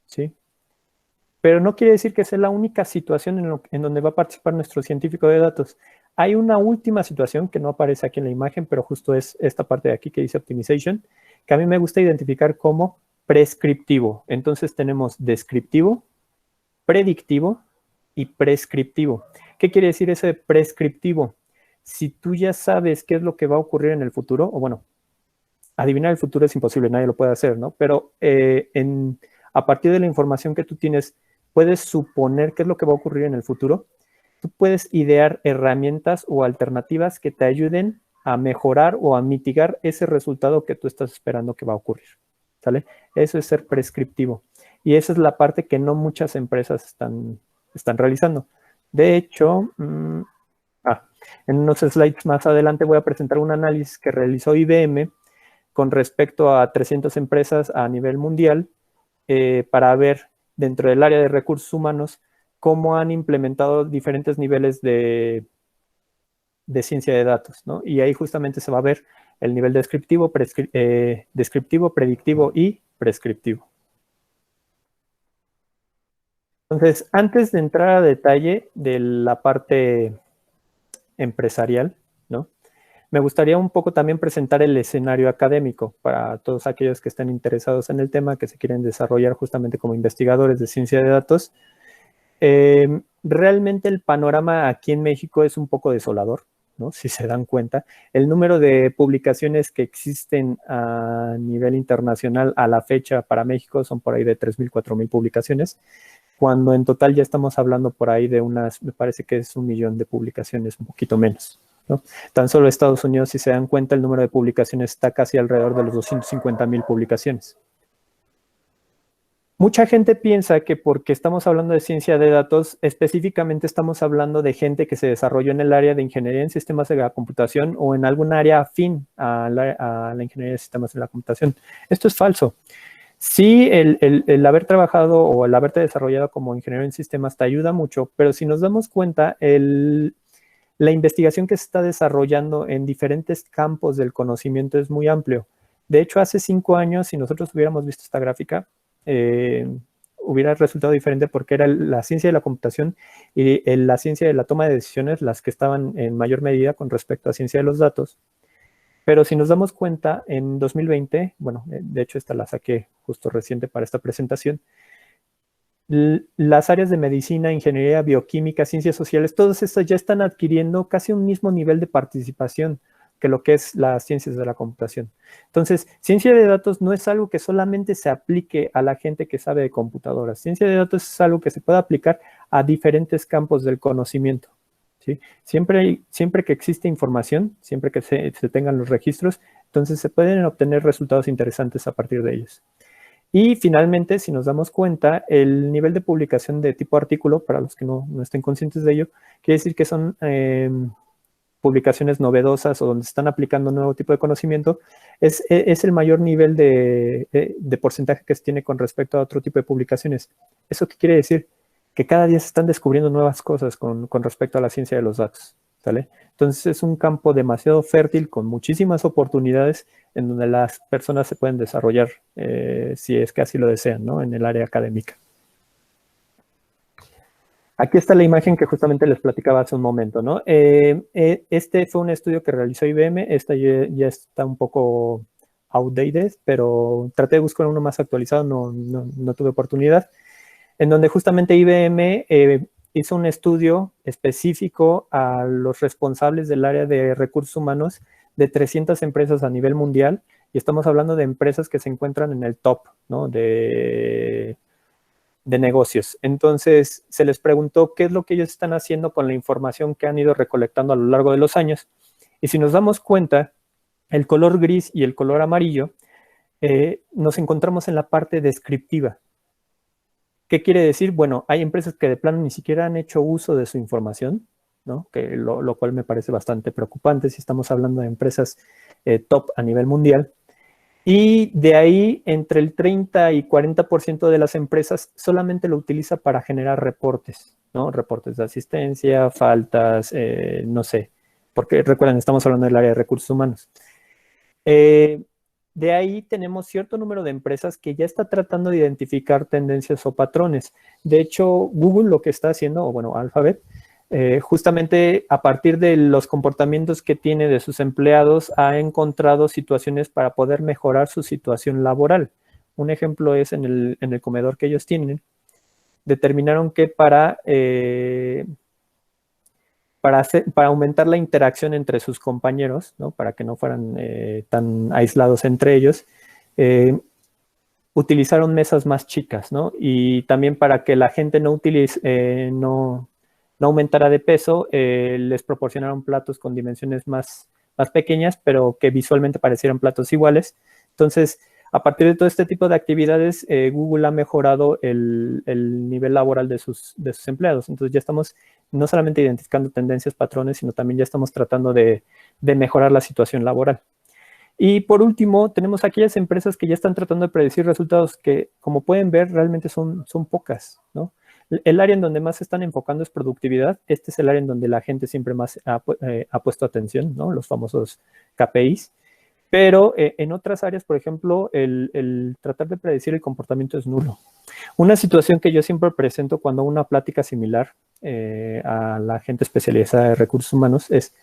¿sí? Pero no quiere decir que sea la única situación en donde va a participar nuestro científico de datos. Hay una última situación que no aparece aquí en la imagen, pero justo es esta parte de aquí que dice Optimization, que a mí me gusta identificar como prescriptivo. Entonces tenemos descriptivo, predictivo y prescriptivo. ¿Qué quiere decir ese prescriptivo? Si tú ya sabes qué es lo que va a ocurrir en el futuro, o bueno, adivinar el futuro es imposible, nadie lo puede hacer, ¿no? Pero a partir de la información que tú tienes, puedes suponer qué es lo que va a ocurrir en el futuro. Tú puedes idear herramientas o alternativas que te ayuden a mejorar o a mitigar ese resultado que tú estás esperando que va a ocurrir, ¿sale? Eso es ser prescriptivo. Y esa es la parte que no muchas empresas están realizando. De hecho, en unos slides más adelante voy a presentar un análisis que realizó IBM con respecto a 300 empresas a nivel mundial para ver dentro del área de recursos humanos cómo han implementado diferentes niveles de ciencia de datos, ¿no? Y ahí justamente se va a ver el nivel descriptivo, descriptivo, predictivo y prescriptivo. Entonces, antes de entrar a detalle de la parte empresarial, ¿no? Me gustaría un poco también presentar el escenario académico para todos aquellos que estén interesados en el tema, que se quieren desarrollar justamente como investigadores de ciencia de datos. Realmente el panorama aquí en México es un poco desolador, ¿no? Si se dan cuenta. El número de publicaciones que existen a nivel internacional a la fecha para México son por ahí de 3,000, 4,000 publicaciones, cuando en total ya estamos hablando por ahí de unas, me parece que es 1,000,000 de publicaciones, un poquito menos, ¿no? Tan solo Estados Unidos, si se dan cuenta, el número de publicaciones está casi alrededor de los 250,000 publicaciones. Mucha gente piensa que porque estamos hablando de ciencia de datos, específicamente estamos hablando de gente que se desarrolló en el área de ingeniería en sistemas de la computación o en algún área afín a la ingeniería de sistemas de la computación. Esto es falso. Sí, el haber trabajado o el haberte desarrollado como ingeniero en sistemas te ayuda mucho, pero si nos damos cuenta, la investigación que se está desarrollando en diferentes campos del conocimiento es muy amplio. De hecho, hace 5 años, si nosotros hubiéramos visto esta gráfica, hubiera resultado diferente porque era la ciencia de la computación y la ciencia de la toma de decisiones las que estaban en mayor medida con respecto a ciencia de los datos. Pero si nos damos cuenta, en 2020, bueno, de hecho esta la saqué justo reciente para esta presentación, las áreas de medicina, ingeniería, bioquímica, ciencias sociales, todas estas ya están adquiriendo casi un mismo nivel de participación que lo que es las ciencias de la computación. Entonces, ciencia de datos no es algo que solamente se aplique a la gente que sabe de computadoras. Ciencia de datos es algo que se puede aplicar a diferentes campos del conocimiento, ¿sí? Siempre que existe información, siempre que se tengan los registros, entonces se pueden obtener resultados interesantes a partir de ellos. Y finalmente, si nos damos cuenta, el nivel de publicación de tipo artículo, para los que no estén conscientes de ello, quiere decir que son publicaciones novedosas o donde están aplicando un nuevo tipo de conocimiento, es el mayor nivel de porcentaje que se tiene con respecto a otro tipo de publicaciones. ¿Eso qué quiere decir? Que cada día se están descubriendo nuevas cosas con respecto a la ciencia de los datos, ¿sale? Entonces es un campo demasiado fértil con muchísimas oportunidades en donde las personas se pueden desarrollar si es que así lo desean, ¿no? En el área académica. Aquí está la imagen que justamente les platicaba hace un momento, ¿no? Este fue un estudio que realizó IBM, esta ya está un poco outdated, pero traté de buscar uno más actualizado, no tuve oportunidad, en donde justamente IBM hizo un estudio específico a los responsables del área de recursos humanos de 300 empresas a nivel mundial, y estamos hablando de empresas que se encuentran en el top, ¿no? de negocios. Entonces, se les preguntó qué es lo que ellos están haciendo con la información que han ido recolectando a lo largo de los años. Y si nos damos cuenta, el color gris y el color amarillo, nos encontramos en la parte descriptiva. ¿Qué quiere decir? Bueno, hay empresas que de plano ni siquiera han hecho uso de su información, ¿no? Lo cual me parece bastante preocupante si estamos hablando de empresas top a nivel mundial. Y de ahí, entre el 30 y 40% de las empresas solamente lo utiliza para generar reportes, ¿no? Reportes de asistencia, faltas, no sé. Porque recuerden, estamos hablando del área de recursos humanos. De ahí tenemos cierto número de empresas que ya está tratando de identificar tendencias o patrones. De hecho, Google lo que está haciendo, o bueno, Alphabet, justamente a partir de los comportamientos que tiene de sus empleados, ha encontrado situaciones para poder mejorar su situación laboral. Un ejemplo es en el comedor que ellos tienen. Determinaron que para aumentar la interacción entre sus compañeros, ¿no? Para que no fueran tan aislados entre ellos, utilizaron mesas más chicas, ¿no? Y también para que la gente no aumentara de peso, les proporcionaron platos con dimensiones más pequeñas, pero que visualmente parecieran platos iguales. Entonces, a partir de todo este tipo de actividades, Google ha mejorado el nivel laboral de sus empleados. Entonces, ya estamos no solamente identificando tendencias, patrones, sino también ya estamos tratando de mejorar la situación laboral. Y por último, tenemos aquellas empresas que ya están tratando de predecir resultados que, como pueden ver, realmente son pocas, ¿no? El área en donde más se están enfocando es productividad. Este es el área en donde la gente siempre más ha puesto atención, ¿no? Los famosos KPIs. Pero en otras áreas, por ejemplo, el tratar de predecir el comportamiento es nulo. Una situación que yo siempre presento cuando hago una plática similar a la gente especializada de recursos humanos es: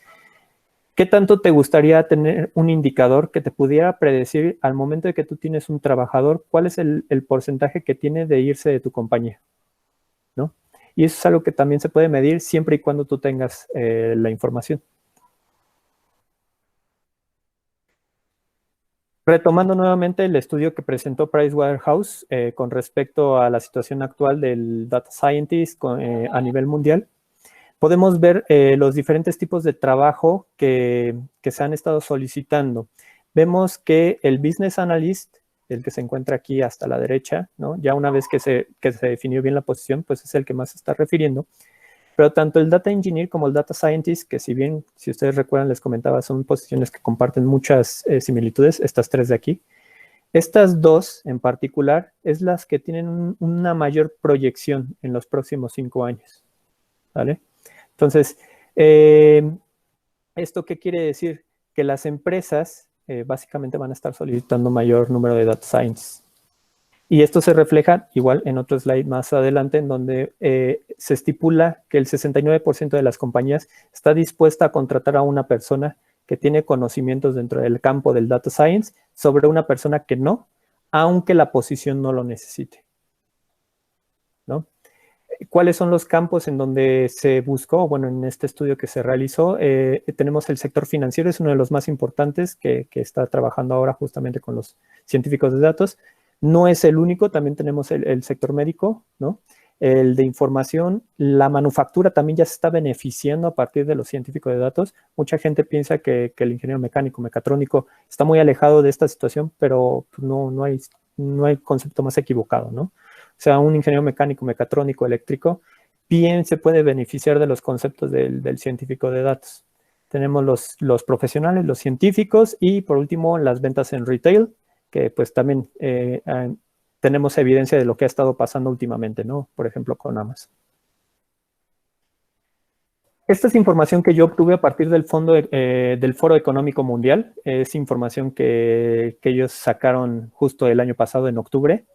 ¿qué tanto te gustaría tener un indicador que te pudiera predecir al momento de que tú tienes un trabajador cuál es el porcentaje que tiene de irse de tu compañía, ¿no? Y eso es algo que también se puede medir siempre y cuando tú tengas la información. Retomando nuevamente el estudio que presentó Pricewaterhouse con respecto a la situación actual del data scientist a nivel mundial, podemos ver los diferentes tipos de trabajo que se han estado solicitando. Vemos que el business analyst, el que se encuentra aquí hasta la derecha, ¿no? Ya una vez que se definió bien la posición, pues es el que más se está refiriendo. Pero tanto el data engineer como el data scientist, que si bien, si ustedes recuerdan, les comentaba, son posiciones que comparten muchas similitudes, estas tres de aquí. Estas dos en particular es las que tienen una mayor proyección en los próximos 5 años, ¿vale? Entonces, ¿esto qué quiere decir? Que las empresas básicamente van a estar solicitando mayor número de data scientists. Y esto se refleja igual en otro slide más adelante, en donde se estipula que el 69% de las compañías está dispuesta a contratar a una persona que tiene conocimientos dentro del campo del data science sobre una persona que no, aunque la posición no lo necesite, ¿no? ¿Cuáles son los campos en donde se buscó? Bueno, en este estudio que se realizó, tenemos el sector financiero, es uno de los más importantes que está trabajando ahora justamente con los científicos de datos. No es el único, también tenemos el sector médico, ¿no? El de información, la manufactura también ya se está beneficiando a partir de los científicos de datos. Mucha gente piensa que el ingeniero mecánico, mecatrónico, está muy alejado de esta situación, pero no hay concepto más equivocado, ¿no? O sea, un ingeniero mecánico, mecatrónico, eléctrico, bien se puede beneficiar de los conceptos del científico de datos. Tenemos los profesionales, los científicos y por último las ventas en retail, que pues también tenemos evidencia de lo que ha estado pasando últimamente, ¿no? Por ejemplo, con Amazon. Esta es información que yo obtuve a partir del del Foro Económico Mundial. Es información que ellos sacaron justo el año pasado, en octubre,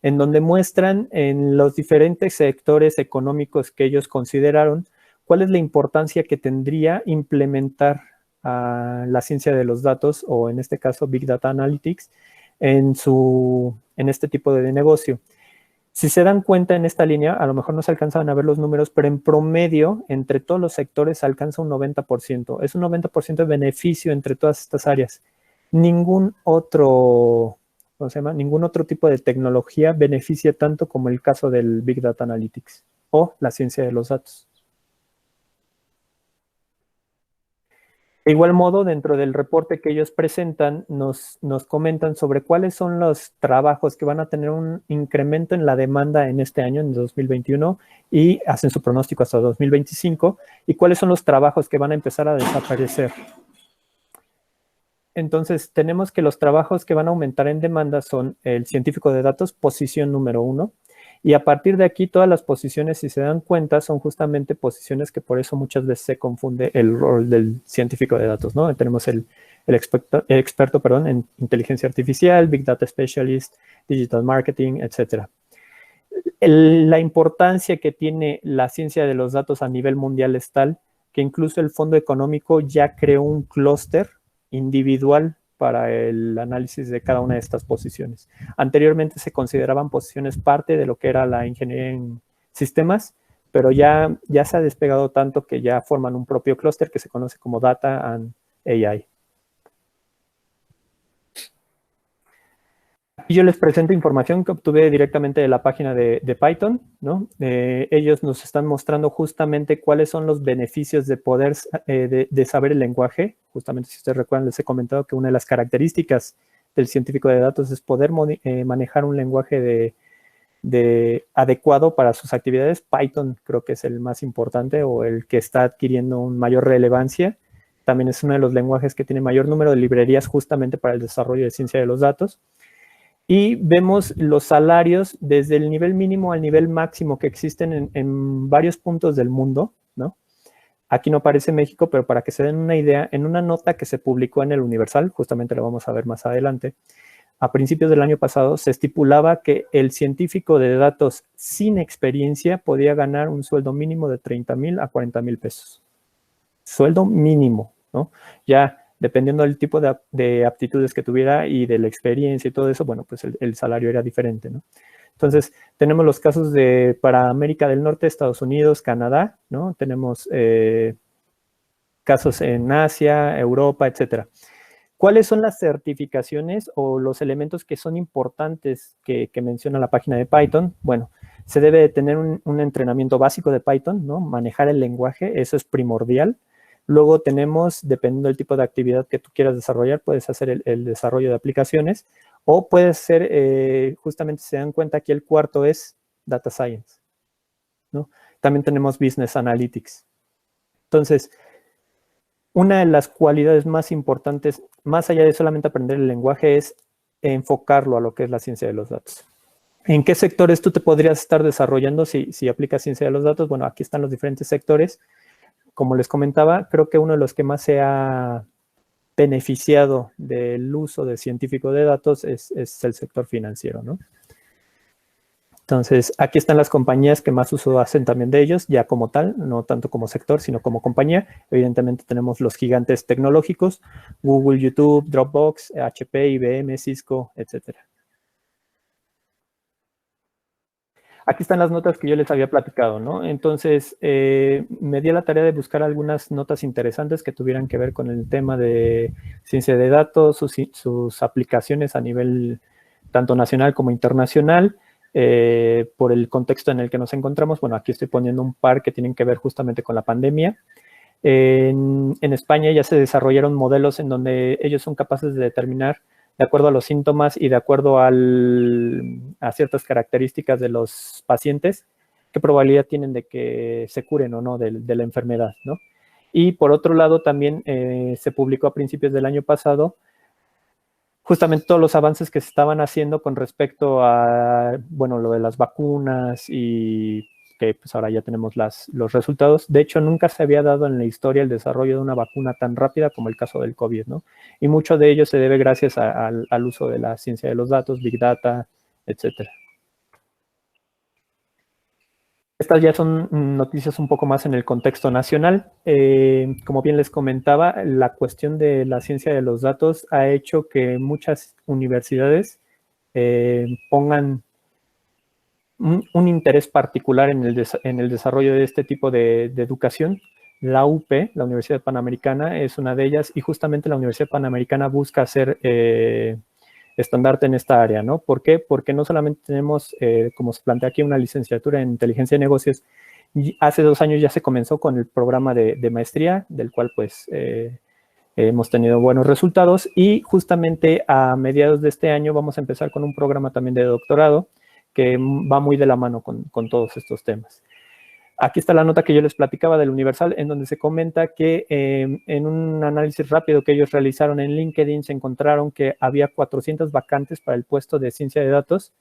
en donde muestran en los diferentes sectores económicos que ellos consideraron cuál es la importancia que tendría implementar la ciencia de los datos, o en este caso Big Data Analytics, en este tipo de negocio. Si se dan cuenta en esta línea, a lo mejor no se alcanzan a ver los números, pero en promedio, entre todos los sectores, alcanza un 90%. Es un 90% de beneficio entre todas estas áreas. Ningún otro tipo de tecnología beneficia tanto como el caso del Big Data Analytics o la ciencia de los datos. De igual modo, dentro del reporte que ellos presentan, nos comentan sobre cuáles son los trabajos que van a tener un incremento en la demanda en este año, en 2021, y hacen su pronóstico hasta 2025, y cuáles son los trabajos que van a empezar a desaparecer. Entonces, tenemos que los trabajos que van a aumentar en demanda son el científico de datos, posición número 1, y a partir de aquí todas las posiciones, si se dan cuenta, son justamente posiciones que por eso muchas veces se confunde el rol del científico de datos, ¿no? Tenemos el experto en inteligencia artificial, Big Data Specialist, Digital Marketing, etc. La importancia que tiene la ciencia de los datos a nivel mundial es tal que incluso el Fondo Económico ya creó un clúster individual para el análisis de cada una de estas posiciones. Anteriormente se consideraban posiciones parte de lo que era la ingeniería en sistemas, pero ya se ha despegado tanto que ya forman un propio clúster que se conoce como Data and AI. Y yo les presento información que obtuve directamente de la página de Python, ¿no? Ellos nos están mostrando justamente cuáles son los beneficios de poder, de saber el lenguaje. Justamente, si ustedes recuerdan, les he comentado que una de las características del científico de datos es poder manejar un lenguaje adecuado para sus actividades. Python creo que es el más importante o el que está adquiriendo una mayor relevancia. También es uno de los lenguajes que tiene mayor número de librerías justamente para el desarrollo de ciencia de los datos. Y vemos los salarios desde el nivel mínimo al nivel máximo que existen en varios puntos del mundo, ¿no? Aquí no aparece México, pero para que se den una idea, en una nota que se publicó en el Universal, justamente lo vamos a ver más adelante, a principios del año pasado se estipulaba que el científico de datos sin experiencia podía ganar un sueldo mínimo de 30,000 a 40,000 pesos. Sueldo mínimo, ¿no? Ya dependiendo del tipo de aptitudes que tuviera y de la experiencia y todo eso, bueno, pues el salario era diferente, ¿no? Entonces, tenemos los casos para América del Norte, Estados Unidos, Canadá, ¿no? Tenemos casos en Asia, Europa, etcétera. ¿Cuáles son las certificaciones o los elementos que son importantes que menciona la página de Python? Bueno, se debe de tener un entrenamiento básico de Python, ¿no? Manejar el lenguaje, eso es primordial. Luego tenemos, dependiendo del tipo de actividad que tú quieras desarrollar, puedes hacer el desarrollo de aplicaciones o puedes ser, justamente se dan cuenta que el cuarto es Data Science, ¿no? También tenemos Business Analytics. Entonces, una de las cualidades más importantes, más allá de solamente aprender el lenguaje, es enfocarlo a lo que es la ciencia de los datos. ¿En qué sectores tú te podrías estar desarrollando si aplicas ciencia de los datos? Bueno, aquí están los diferentes sectores. Como les comentaba, creo que uno de los que más se ha beneficiado del uso de científico de datos es el sector financiero, ¿no? Entonces, aquí están las compañías que más uso hacen también de ellos, ya como tal, no tanto como sector, sino como compañía. Evidentemente tenemos los gigantes tecnológicos, Google, YouTube, Dropbox, HP, IBM, Cisco, etcétera. Aquí están las notas que yo les había platicado, ¿no? Entonces, me di a la tarea de buscar algunas notas interesantes que tuvieran que ver con el tema de ciencia de datos, sus aplicaciones a nivel tanto nacional como internacional, por el contexto en el que nos encontramos. Bueno, aquí estoy poniendo un par que tienen que ver justamente con la pandemia. En España ya se desarrollaron modelos en donde ellos son capaces de determinar, de acuerdo a los síntomas y de acuerdo a ciertas características de los pacientes, qué probabilidad tienen de que se curen o no de la enfermedad, ¿no? Y por otro lado, también se publicó a principios del año pasado justamente todos los avances que se estaban haciendo con respecto a, bueno, lo de las vacunas y que pues ahora ya tenemos los resultados. De hecho, nunca se había dado en la historia el desarrollo de una vacuna tan rápida como el caso del COVID, ¿no? Y mucho de ello se debe gracias al uso de la ciencia de los datos, Big Data, etcétera. Estas ya son noticias un poco más en el contexto nacional. Como bien les comentaba, la cuestión de la ciencia de los datos ha hecho que muchas universidades pongan un interés particular en el desarrollo de este tipo de educación. La UP, la Universidad Panamericana, es una de ellas y justamente la Universidad Panamericana busca hacer estandarte en esta área, ¿no? ¿Por qué? Porque no solamente tenemos, como se plantea aquí, una licenciatura en inteligencia de negocios. Y hace 2 años ya se comenzó con el programa de maestría, del cual pues hemos tenido buenos resultados y justamente a mediados de este año vamos a empezar con un programa también de doctorado que va muy de la mano con todos estos temas. Aquí está la nota que yo les platicaba del Universal, en donde se comenta que en un análisis rápido que ellos realizaron en LinkedIn se encontraron que había 400 vacantes para el puesto de ciencia de datos,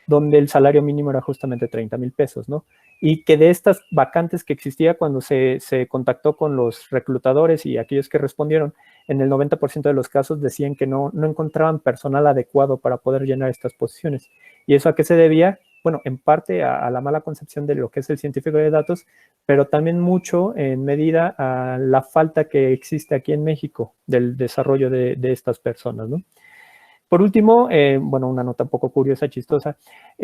donde el salario mínimo era justamente 30,000 pesos, ¿no? Y que de estas vacantes que existía cuando se contactó con los reclutadores y aquellos que respondieron, en el 90% de los casos decían que no encontraban personal adecuado para poder llenar estas posiciones. ¿Y eso a qué se debía? Bueno, en parte a la mala concepción de lo que es el científico de datos, pero también mucho en medida a la falta que existe aquí en México del desarrollo de estas personas, ¿no? Por último, bueno, una nota un poco curiosa, chistosa,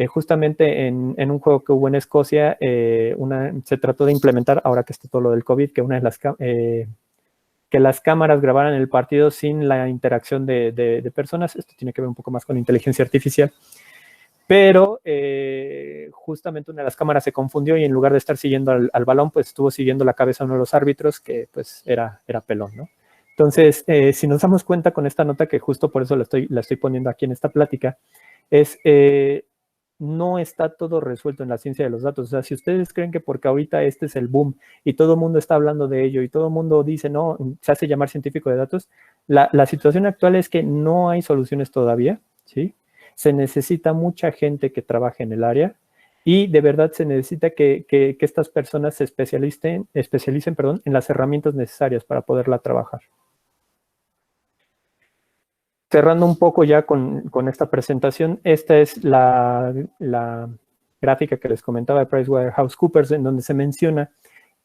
justamente en un juego que hubo en Escocia, se trató de implementar, ahora que está todo lo del COVID, que las cámaras grabaran el partido sin la interacción de personas. Esto tiene que ver un poco más con inteligencia artificial. Pero justamente una de las cámaras se confundió y en lugar de estar siguiendo al balón, pues estuvo siguiendo la cabeza de uno de los árbitros, que pues era pelón, ¿no? Entonces, si nos damos cuenta con esta nota, que justo por eso la estoy poniendo aquí en esta plática, no está todo resuelto en la ciencia de los datos. O sea, si ustedes creen que porque ahorita este es el boom y todo el mundo está hablando de ello y todo el mundo dice, no, se hace llamar científico de datos, la situación actual es que no hay soluciones todavía, ¿sí? Se necesita mucha gente que trabaje en el área y de verdad se necesita que estas personas se especialicen en las herramientas necesarias para poderla trabajar. Cerrando un poco ya con esta presentación, esta es la gráfica que les comentaba de PricewaterhouseCoopers, en donde se menciona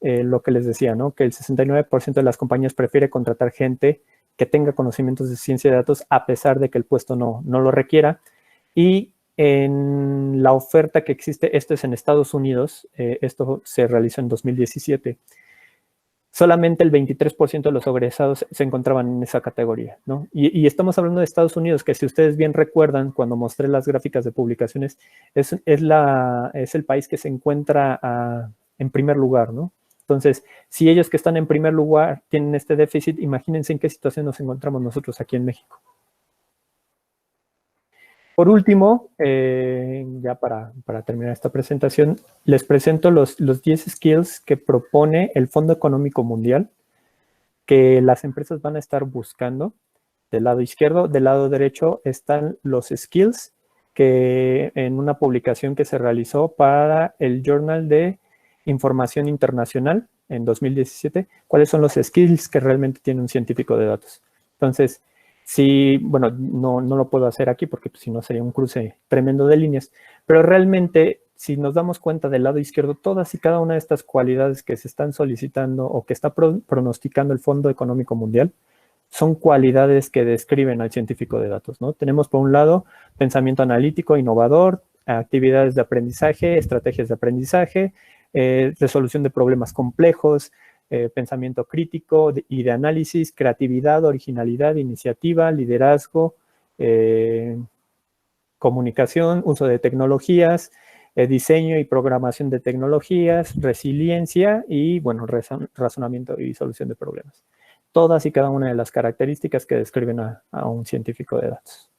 lo que les decía, ¿no? Que el 69% de las compañías prefiere contratar gente que tenga conocimientos de ciencia de datos a pesar de que el puesto no lo requiera. Y en la oferta que existe, esto es en Estados Unidos, esto se realizó en 2017, solamente el 23% de los egresados se encontraban en esa categoría, ¿no? Y estamos hablando de Estados Unidos, que si ustedes bien recuerdan, cuando mostré las gráficas de publicaciones, es el país que se encuentra en primer lugar, ¿no? Entonces, si ellos que están en primer lugar tienen este déficit, imagínense en qué situación nos encontramos nosotros aquí en México. Por último, ya para terminar esta presentación, les presento los 10 skills que propone el Fondo Económico Mundial, que las empresas van a estar buscando. Del lado izquierdo, del lado derecho están los skills que en una publicación que se realizó para el Journal de Información Internacional en 2017, cuáles son los skills que realmente tiene un científico de datos. Entonces, sí, bueno, no lo puedo hacer aquí porque pues, si no sería un cruce tremendo de líneas, pero realmente si nos damos cuenta del lado izquierdo, todas y cada una de estas cualidades que se están solicitando o que está pronosticando el Fondo Económico Mundial son cualidades que describen al científico de datos, ¿no? Tenemos por un lado pensamiento analítico, innovador, actividades de aprendizaje, estrategias de aprendizaje, resolución de problemas complejos, pensamiento crítico y de análisis, creatividad, originalidad, iniciativa, liderazgo, comunicación, uso de tecnologías, diseño y programación de tecnologías, resiliencia y, bueno, razonamiento y solución de problemas. Todas y cada una de las características que describen a un científico de datos.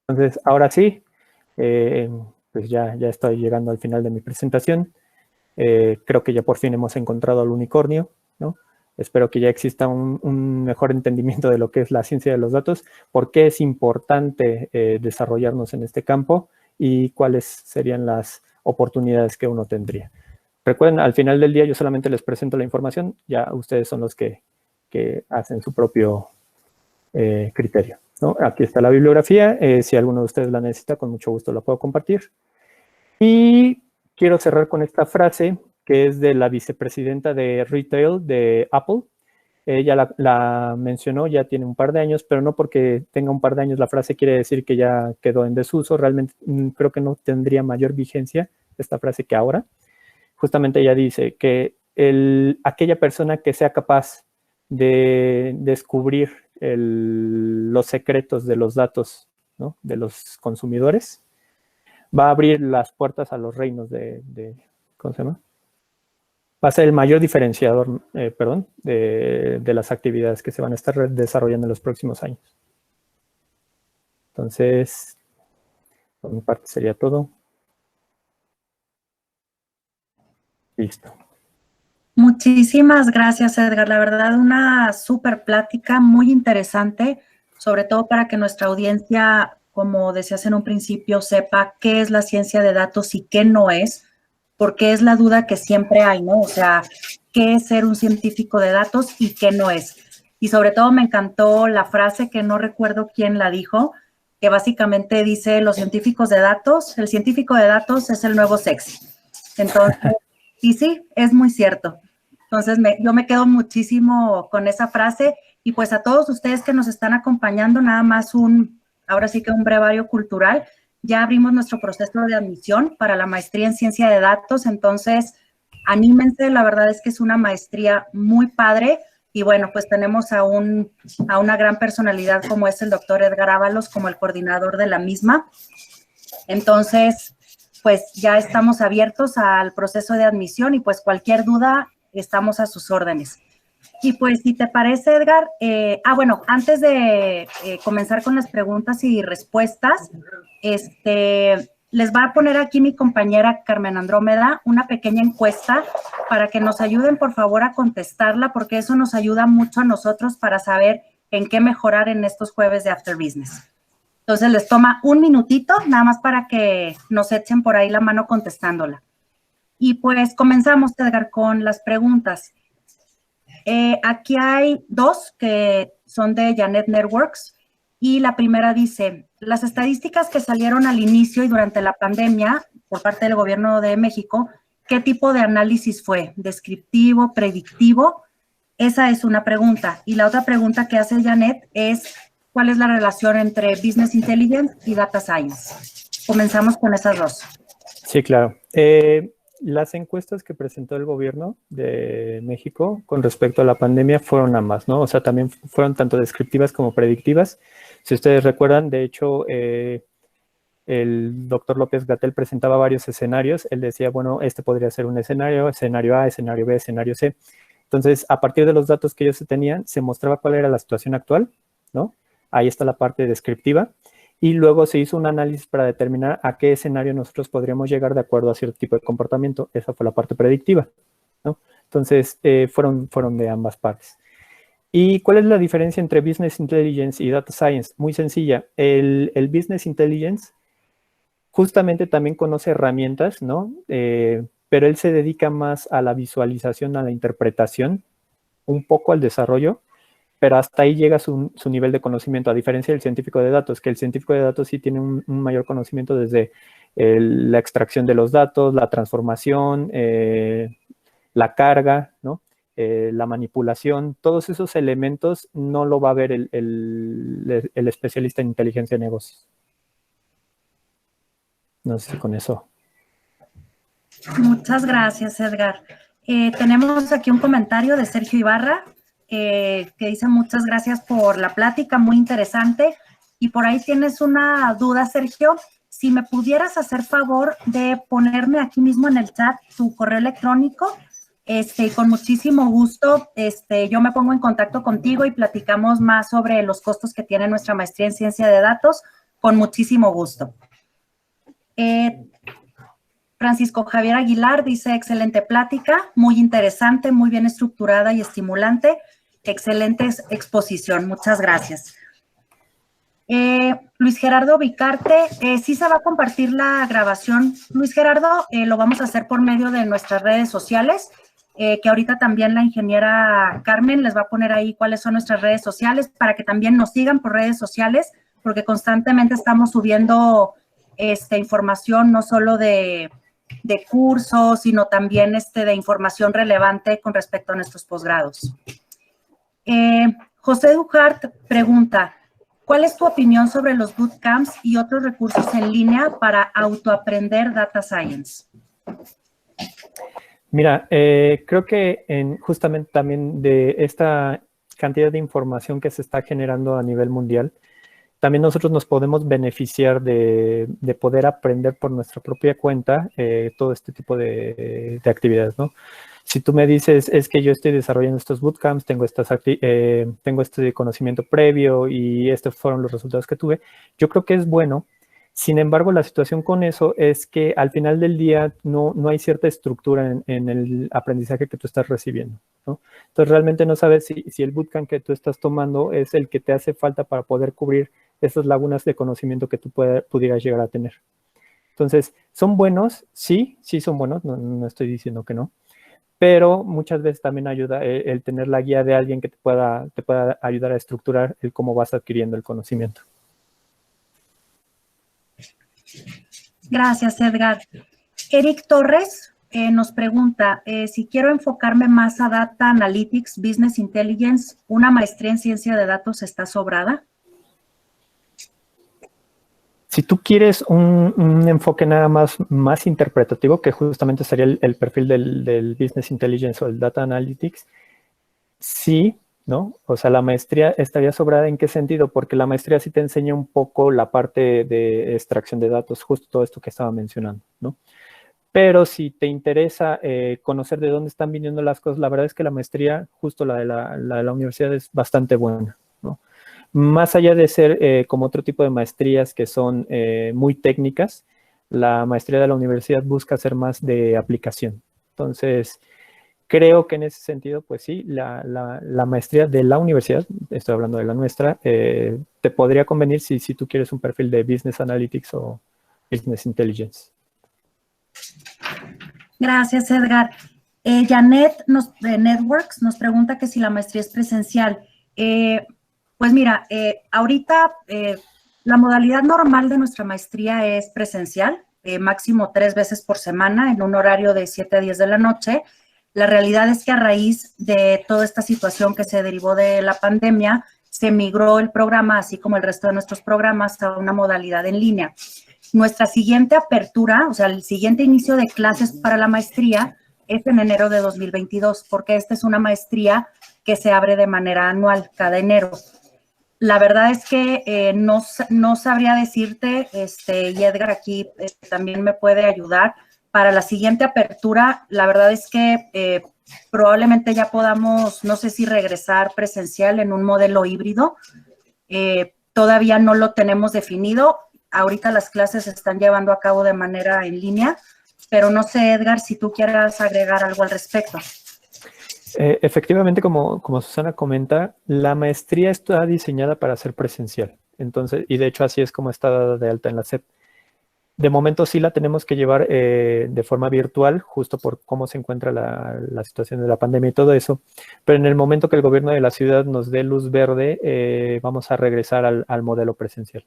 Entonces, ahora sí, pues ya estoy llegando al final de mi presentación. Creo que ya por fin hemos encontrado al unicornio, ¿no? Espero que ya exista un mejor entendimiento de lo que es la ciencia de los datos, por qué es importante desarrollarnos en este campo y cuáles serían las oportunidades que uno tendría. Recuerden, al final del día yo solamente les presento la información, ya ustedes son los que hacen su propio criterio, ¿no? Aquí está la bibliografía, si alguno de ustedes la necesita, con mucho gusto la puedo compartir. Y quiero cerrar con esta frase que es de la vicepresidenta de Retail de Apple. Ella la mencionó, ya tiene un par de años, pero no porque tenga un par de años la frase quiere decir que ya quedó en desuso. Realmente creo que no tendría mayor vigencia esta frase que ahora. Justamente ella dice que aquella persona que sea capaz de descubrir los secretos de los datos, ¿no?, de los consumidores, va a abrir las puertas a los reinos ¿cómo se llama? Va a ser el mayor diferenciador, de las actividades que se van a estar desarrollando en los próximos años. Entonces, por mi parte sería todo. Listo. Muchísimas gracias, Edgar. La verdad, una súper plática muy interesante, sobre todo para que nuestra audiencia, como decías en un principio, sepa qué es la ciencia de datos y qué no es, porque es la duda que siempre hay, ¿no? O sea, ¿qué es ser un científico de datos y qué no es? Y sobre todo me encantó la frase que no recuerdo quién la dijo, que básicamente dice, los científicos de datos, el científico de datos es el nuevo sexy. Entonces, y sí, es muy cierto. Entonces, yo me quedo muchísimo con esa frase y pues a todos ustedes que nos están acompañando, nada más ahora sí que un brevario cultural. Ya abrimos nuestro proceso de admisión para la maestría en ciencia de datos, entonces anímense, la verdad es que es una maestría muy padre y bueno, pues tenemos a una gran personalidad como es el doctor Edgar Ábalos como el coordinador de la misma. Entonces, pues ya estamos abiertos al proceso de admisión y pues cualquier duda estamos a sus órdenes. Y pues si te parece, Edgar, bueno, antes de comenzar con las preguntas y respuestas, les va a poner aquí mi compañera Carmen Andrómeda una pequeña encuesta para que nos ayuden, por favor, a contestarla, porque eso nos ayuda mucho a nosotros para saber en qué mejorar en estos jueves de After Business. Entonces, les toma un minutito, nada más para que nos echen por ahí la mano contestándola. Y pues comenzamos, Edgar, con las preguntas. Aquí hay dos que son de Janet Networks y la primera dice, las estadísticas que salieron al inicio y durante la pandemia por parte del gobierno de México, ¿qué tipo de análisis fue? ¿Descriptivo, predictivo? Esa es una pregunta. Y la otra pregunta que hace Janet es, ¿cuál es la relación entre Business Intelligence y Data Science? Comenzamos con esas dos. Sí, claro. las encuestas que presentó el gobierno de México con respecto a la pandemia fueron ambas, ¿no? O sea, también fueron tanto descriptivas como predictivas. Si ustedes recuerdan, de hecho, el doctor López-Gatell presentaba varios escenarios. Él decía, bueno, este podría ser un escenario, escenario A, escenario B, escenario C. Entonces, a partir de los datos que ellos tenían, se mostraba cuál era la situación actual, ¿no? Ahí está la parte descriptiva. Y luego se hizo un análisis para determinar a qué escenario nosotros podríamos llegar de acuerdo a cierto tipo de comportamiento. Esa fue la parte predictiva, ¿no? Entonces, fueron de ambas partes. ¿Y cuál es la diferencia entre Business Intelligence y Data Science? Muy sencilla. El Business Intelligence justamente también conoce herramientas, ¿no? Pero él se dedica más a la visualización, a la interpretación, un poco al desarrollo, pero hasta ahí llega su nivel de conocimiento, a diferencia del científico de datos, que el científico de datos sí tiene un mayor conocimiento desde la extracción de los datos, la transformación, la carga, ¿no? La manipulación, todos esos elementos no lo va a ver el especialista en inteligencia de negocios. No sé si con eso. Muchas gracias, Edgar. Tenemos aquí un comentario de Sergio Ibarra que dice muchas gracias por la plática, muy interesante. Y por ahí tienes una duda, Sergio. Si me pudieras hacer favor de ponerme aquí mismo en el chat tu correo electrónico, con muchísimo gusto, yo me pongo en contacto contigo y platicamos más sobre los costos que tiene nuestra maestría en ciencia de datos, con muchísimo gusto. Francisco Javier Aguilar dice, excelente plática, muy interesante, muy bien estructurada y estimulante, excelente exposición, muchas gracias. Luis Gerardo Vicarte, sí se va a compartir la grabación. Luis Gerardo, lo vamos a hacer por medio de nuestras redes sociales, que ahorita también la ingeniera Carmen les va a poner ahí cuáles son nuestras redes sociales para que también nos sigan por redes sociales, porque constantemente estamos subiendo información no solo de cursos, sino también de información relevante con respecto a nuestros posgrados. José Dujart pregunta, ¿cuál es tu opinión sobre los bootcamps y otros recursos en línea para autoaprender Data Science? Mira, creo que justamente también de esta cantidad de información que se está generando a nivel mundial, también nosotros nos podemos beneficiar de poder aprender por nuestra propia cuenta todo este tipo de actividades, ¿no? Si tú me dices, es que yo estoy desarrollando estos bootcamps, tengo este conocimiento previo y estos fueron los resultados que tuve, yo creo que es bueno. Sin embargo, la situación con eso es que al final del día no hay cierta estructura en el aprendizaje que tú estás recibiendo, ¿no? Entonces, realmente no sabes si el bootcamp que tú estás tomando es el que te hace falta para poder cubrir esas lagunas de conocimiento que tú pudieras llegar a tener. Entonces, ¿son buenos? Sí son buenos, no estoy diciendo que no, pero muchas veces también ayuda el tener la guía de alguien que te pueda ayudar a estructurar el cómo vas adquiriendo el conocimiento. Gracias, Edgar. Eric Torres nos pregunta, si quiero enfocarme más a Data Analytics, Business Intelligence, ¿una maestría en ciencia de datos está sobrada? Si tú quieres un enfoque nada más interpretativo, que justamente sería el perfil del Business Intelligence o el Data Analytics, sí, ¿no? O sea, la maestría estaría sobrada. ¿En qué sentido? Porque la maestría sí te enseña un poco la parte de extracción de datos, justo todo esto que estaba mencionando, ¿no? Pero si te interesa conocer de dónde están viniendo las cosas, la verdad es que la maestría, justo la de la universidad, es bastante buena, ¿no? Más allá de ser como otro tipo de maestrías que son muy técnicas, la maestría de la universidad busca ser más de aplicación. Entonces, creo que en ese sentido, pues sí, la maestría de la universidad, estoy hablando de la nuestra, te podría convenir si tú quieres un perfil de Business Analytics o Business Intelligence. Gracias, Edgar. Janet de Networks nos pregunta que si la maestría es presencial. Pues mira, ahorita la modalidad normal de nuestra maestría es presencial, máximo 3 veces por semana en un horario de 7 a 10 de la noche. La realidad es que a raíz de toda esta situación que se derivó de la pandemia, se migró el programa, así como el resto de nuestros programas, a una modalidad en línea. Nuestra siguiente apertura, o sea, el siguiente inicio de clases para la maestría es en enero de 2022, porque esta es una maestría que se abre de manera anual, cada enero. La verdad es que no sabría decirte, y Edgar aquí también me puede ayudar. Para la siguiente apertura, la verdad es que probablemente ya podamos, no sé si regresar presencial en un modelo híbrido. Todavía no lo tenemos definido. Ahorita las clases se están llevando a cabo de manera en línea, pero no sé, Edgar, si tú quieras agregar algo al respecto. Efectivamente, como Susana comenta, la maestría está diseñada para ser presencial. Entonces, y de hecho así es como está dada de alta en la SEP. De momento sí la tenemos que llevar de forma virtual, justo por cómo se encuentra la situación de la pandemia y todo eso. Pero en el momento que el gobierno de la ciudad nos dé luz verde, vamos a regresar al modelo presencial.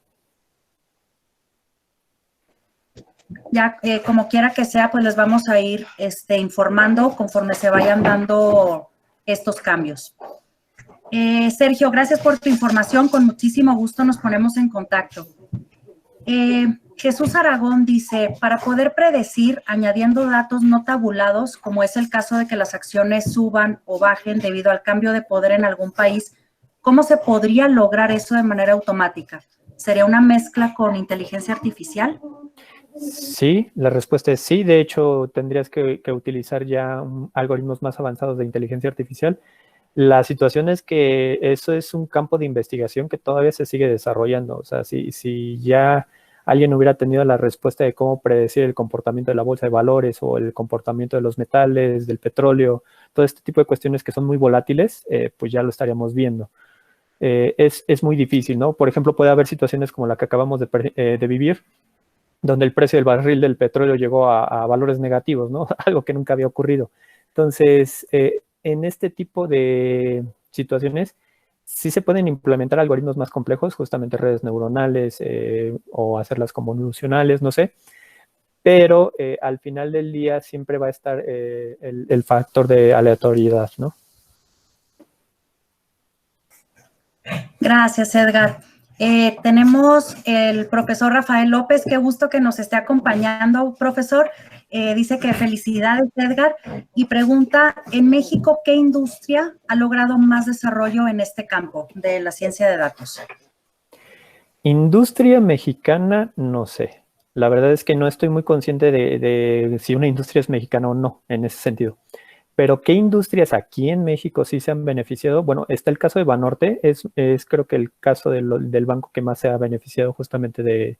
Ya, como quiera que sea, pues les vamos a ir informando conforme se vayan dando estos cambios. Sergio, gracias por tu información. Con muchísimo gusto nos ponemos en contacto. Jesús Aragón dice, para poder predecir, añadiendo datos no tabulados, como es el caso de que las acciones suban o bajen debido al cambio de poder en algún país, ¿cómo se podría lograr eso de manera automática? ¿Sería una mezcla con inteligencia artificial? Sí, la respuesta es sí. De hecho, tendrías que utilizar ya algoritmos más avanzados de inteligencia artificial. La situación es que eso es un campo de investigación que todavía se sigue desarrollando. O sea, si ya alguien hubiera tenido la respuesta de cómo predecir el comportamiento de la bolsa de valores o el comportamiento de los metales, del petróleo, todo este tipo de cuestiones que son muy volátiles, pues ya lo estaríamos viendo. Es muy difícil, ¿no? Por ejemplo, puede haber situaciones como la que acabamos de vivir, donde el precio del barril del petróleo llegó a valores negativos, ¿no? Algo que nunca había ocurrido. Entonces, en este tipo de situaciones, sí se pueden implementar algoritmos más complejos, justamente redes neuronales o hacerlas convolucionales, no sé, pero al final del día siempre va a estar el factor de aleatoriedad, ¿no? Gracias, Edgar. Tenemos el profesor Rafael López, qué gusto que nos esté acompañando, profesor. Dice que felicidades, Edgar, y pregunta, en México, ¿qué industria ha logrado más desarrollo en este campo de la ciencia de datos? Industria mexicana, no sé. La verdad es que no estoy muy consciente de si una industria es mexicana o no, en ese sentido. Pero ¿qué industrias aquí en México sí se han beneficiado? Bueno, está el caso de Banorte, es creo que el caso del banco que más se ha beneficiado justamente de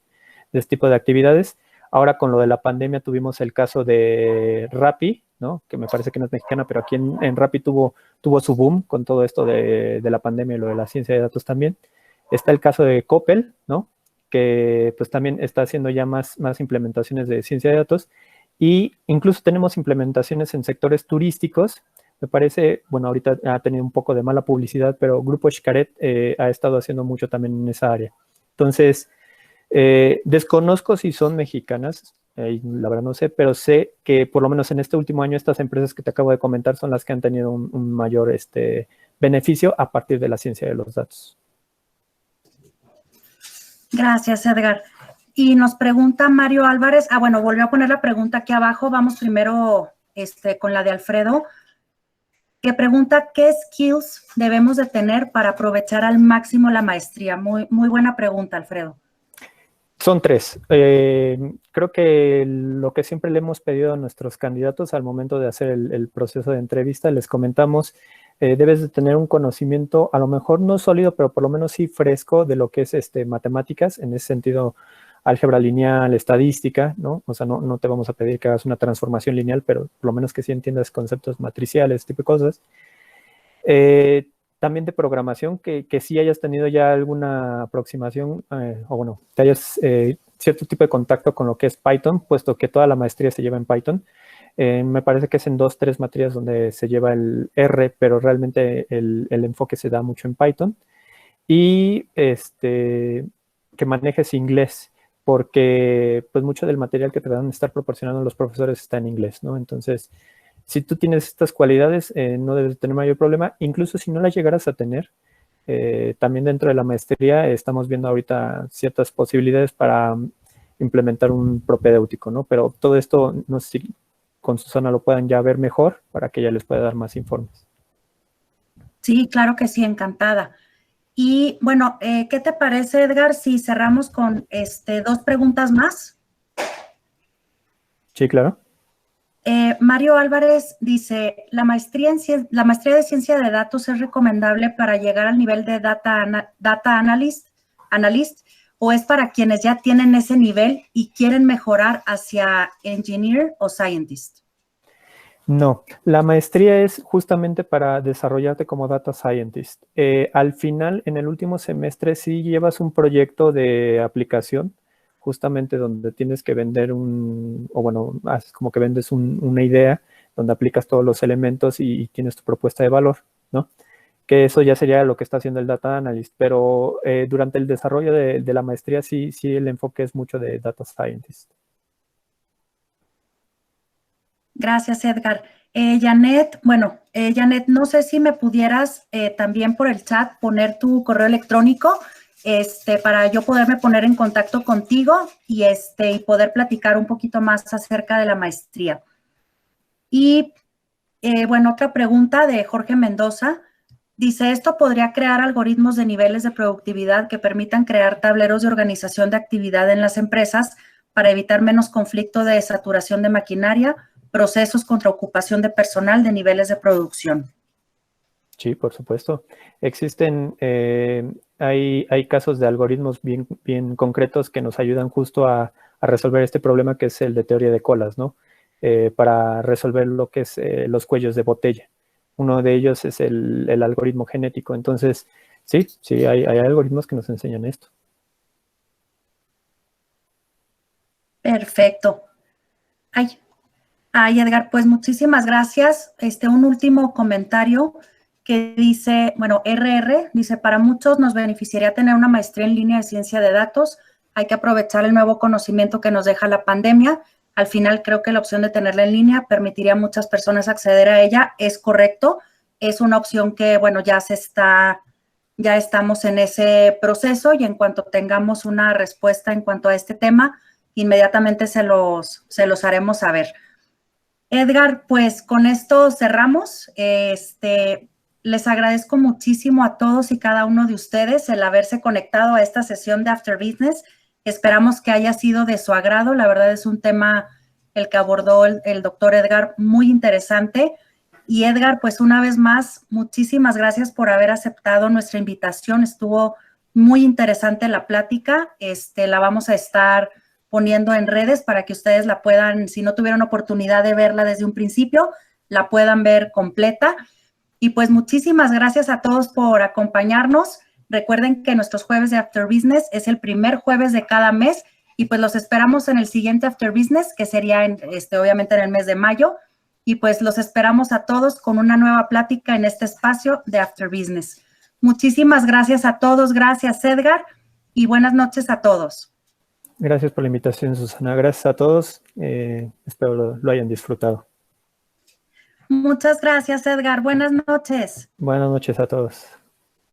este tipo de actividades. Ahora con lo de la pandemia tuvimos el caso de Rappi, ¿no? Que me parece que no es mexicana, pero aquí en Rappi tuvo su boom con todo esto de la pandemia y lo de la ciencia de datos también. Está el caso de Coppel, ¿no? Que pues también está haciendo ya más implementaciones de ciencia de datos. Y incluso tenemos implementaciones en sectores turísticos. Me parece, bueno, ahorita ha tenido un poco de mala publicidad, pero Grupo Xcaret ha estado haciendo mucho también en esa área. Entonces, desconozco si son mexicanas, la verdad no sé, pero sé que por lo menos en este último año estas empresas que te acabo de comentar son las que han tenido un mayor beneficio a partir de la ciencia de los datos. Gracias, Edgar. Y nos pregunta Mario Álvarez, bueno, volvió a poner la pregunta aquí abajo, vamos primero con la de Alfredo, que pregunta qué skills debemos de tener para aprovechar al máximo la maestría. Muy buena pregunta, Alfredo. Son tres. Creo que lo que siempre le hemos pedido a nuestros candidatos al momento de hacer el proceso de entrevista, les comentamos, debes de tener un conocimiento, a lo mejor no sólido, pero por lo menos sí fresco de lo que es matemáticas, en ese sentido, álgebra lineal, estadística, ¿no? O sea, no te vamos a pedir que hagas una transformación lineal, pero por lo menos que sí entiendas conceptos matriciales, tipo de cosas. También de programación, que sí hayas tenido ya alguna aproximación, o bueno, te hayas cierto tipo de contacto con lo que es Python, puesto que toda la maestría se lleva en Python. Me parece que es en 2, 3 materias donde se lleva el R, pero realmente el enfoque se da mucho en Python. Y que manejes inglés, porque pues mucho del material que te van a estar proporcionando los profesores está en inglés, ¿no? Entonces, si tú tienes estas cualidades, no debes tener mayor problema. Incluso si no las llegaras a tener, también dentro de la maestría estamos viendo ahorita ciertas posibilidades para implementar un propedéutico, ¿no? Pero todo esto, no sé si con Susana lo puedan ya ver mejor para que ella les pueda dar más informes. Sí, claro que sí, encantada. Y bueno, ¿qué te parece, Edgar, si cerramos con 2 preguntas más? Sí, claro. Mario Álvarez dice, ¿la maestría de ciencia de datos es recomendable para llegar al nivel de data analyst o es para quienes ya tienen ese nivel y quieren mejorar hacia engineer o scientist? No, la maestría es justamente para desarrollarte como data scientist. Al final, en el último semestre, sí llevas un proyecto de aplicación, justamente donde tienes que vender haces como que vendes una idea, donde aplicas todos los elementos y tienes tu propuesta de valor, ¿no? Que eso ya sería lo que está haciendo el data analyst, pero durante el desarrollo de la maestría sí el enfoque es mucho de data scientist. Gracias, Edgar. Janet, Janet, no sé si me pudieras también por el chat poner tu correo electrónico para yo poderme poner en contacto contigo y poder platicar un poquito más acerca de la maestría. Y otra pregunta de Jorge Mendoza. Dice, ¿esto podría crear algoritmos de niveles de productividad que permitan crear tableros de organización de actividad en las empresas para evitar menos conflicto de saturación de maquinaria, procesos contra ocupación de personal de niveles de producción? Sí, por supuesto. Existen, hay casos de algoritmos bien concretos que nos ayudan justo a resolver este problema que es el de teoría de colas, ¿no? Para resolver lo que es los cuellos de botella. Uno de ellos es el algoritmo genético. Entonces, sí, hay algoritmos que nos enseñan esto. Perfecto. Ay, Edgar, pues muchísimas gracias. Un último comentario que dice, RR, dice, para muchos nos beneficiaría tener una maestría en línea de ciencia de datos. Hay que aprovechar el nuevo conocimiento que nos deja la pandemia. Al final creo que la opción de tenerla en línea permitiría a muchas personas acceder a ella. Es correcto. Es una opción que, ya estamos en ese proceso y en cuanto tengamos una respuesta en cuanto a este tema, inmediatamente se los haremos saber. Edgar, pues con esto cerramos. Les agradezco muchísimo a todos y cada uno de ustedes el haberse conectado a esta sesión de After Business. Esperamos que haya sido de su agrado. La verdad es un tema el que abordó el doctor Edgar muy interesante. Y Edgar, pues una vez más, muchísimas gracias por haber aceptado nuestra invitación. Estuvo muy interesante la plática. La vamos a estar poniendo en redes para que ustedes la puedan, si no tuvieron oportunidad de verla desde un principio, la puedan ver completa. Y pues muchísimas gracias a todos por acompañarnos. Recuerden que nuestros jueves de After Business es el primer jueves de cada mes y pues los esperamos en el siguiente After Business, que sería obviamente en el mes de mayo. Y pues los esperamos a todos con una nueva plática en este espacio de After Business. Muchísimas gracias a todos. Gracias, Edgar, y buenas noches a todos. Gracias por la invitación, Susana. Gracias a todos. Espero lo hayan disfrutado. Muchas gracias, Edgar. Buenas noches. Buenas noches a todos.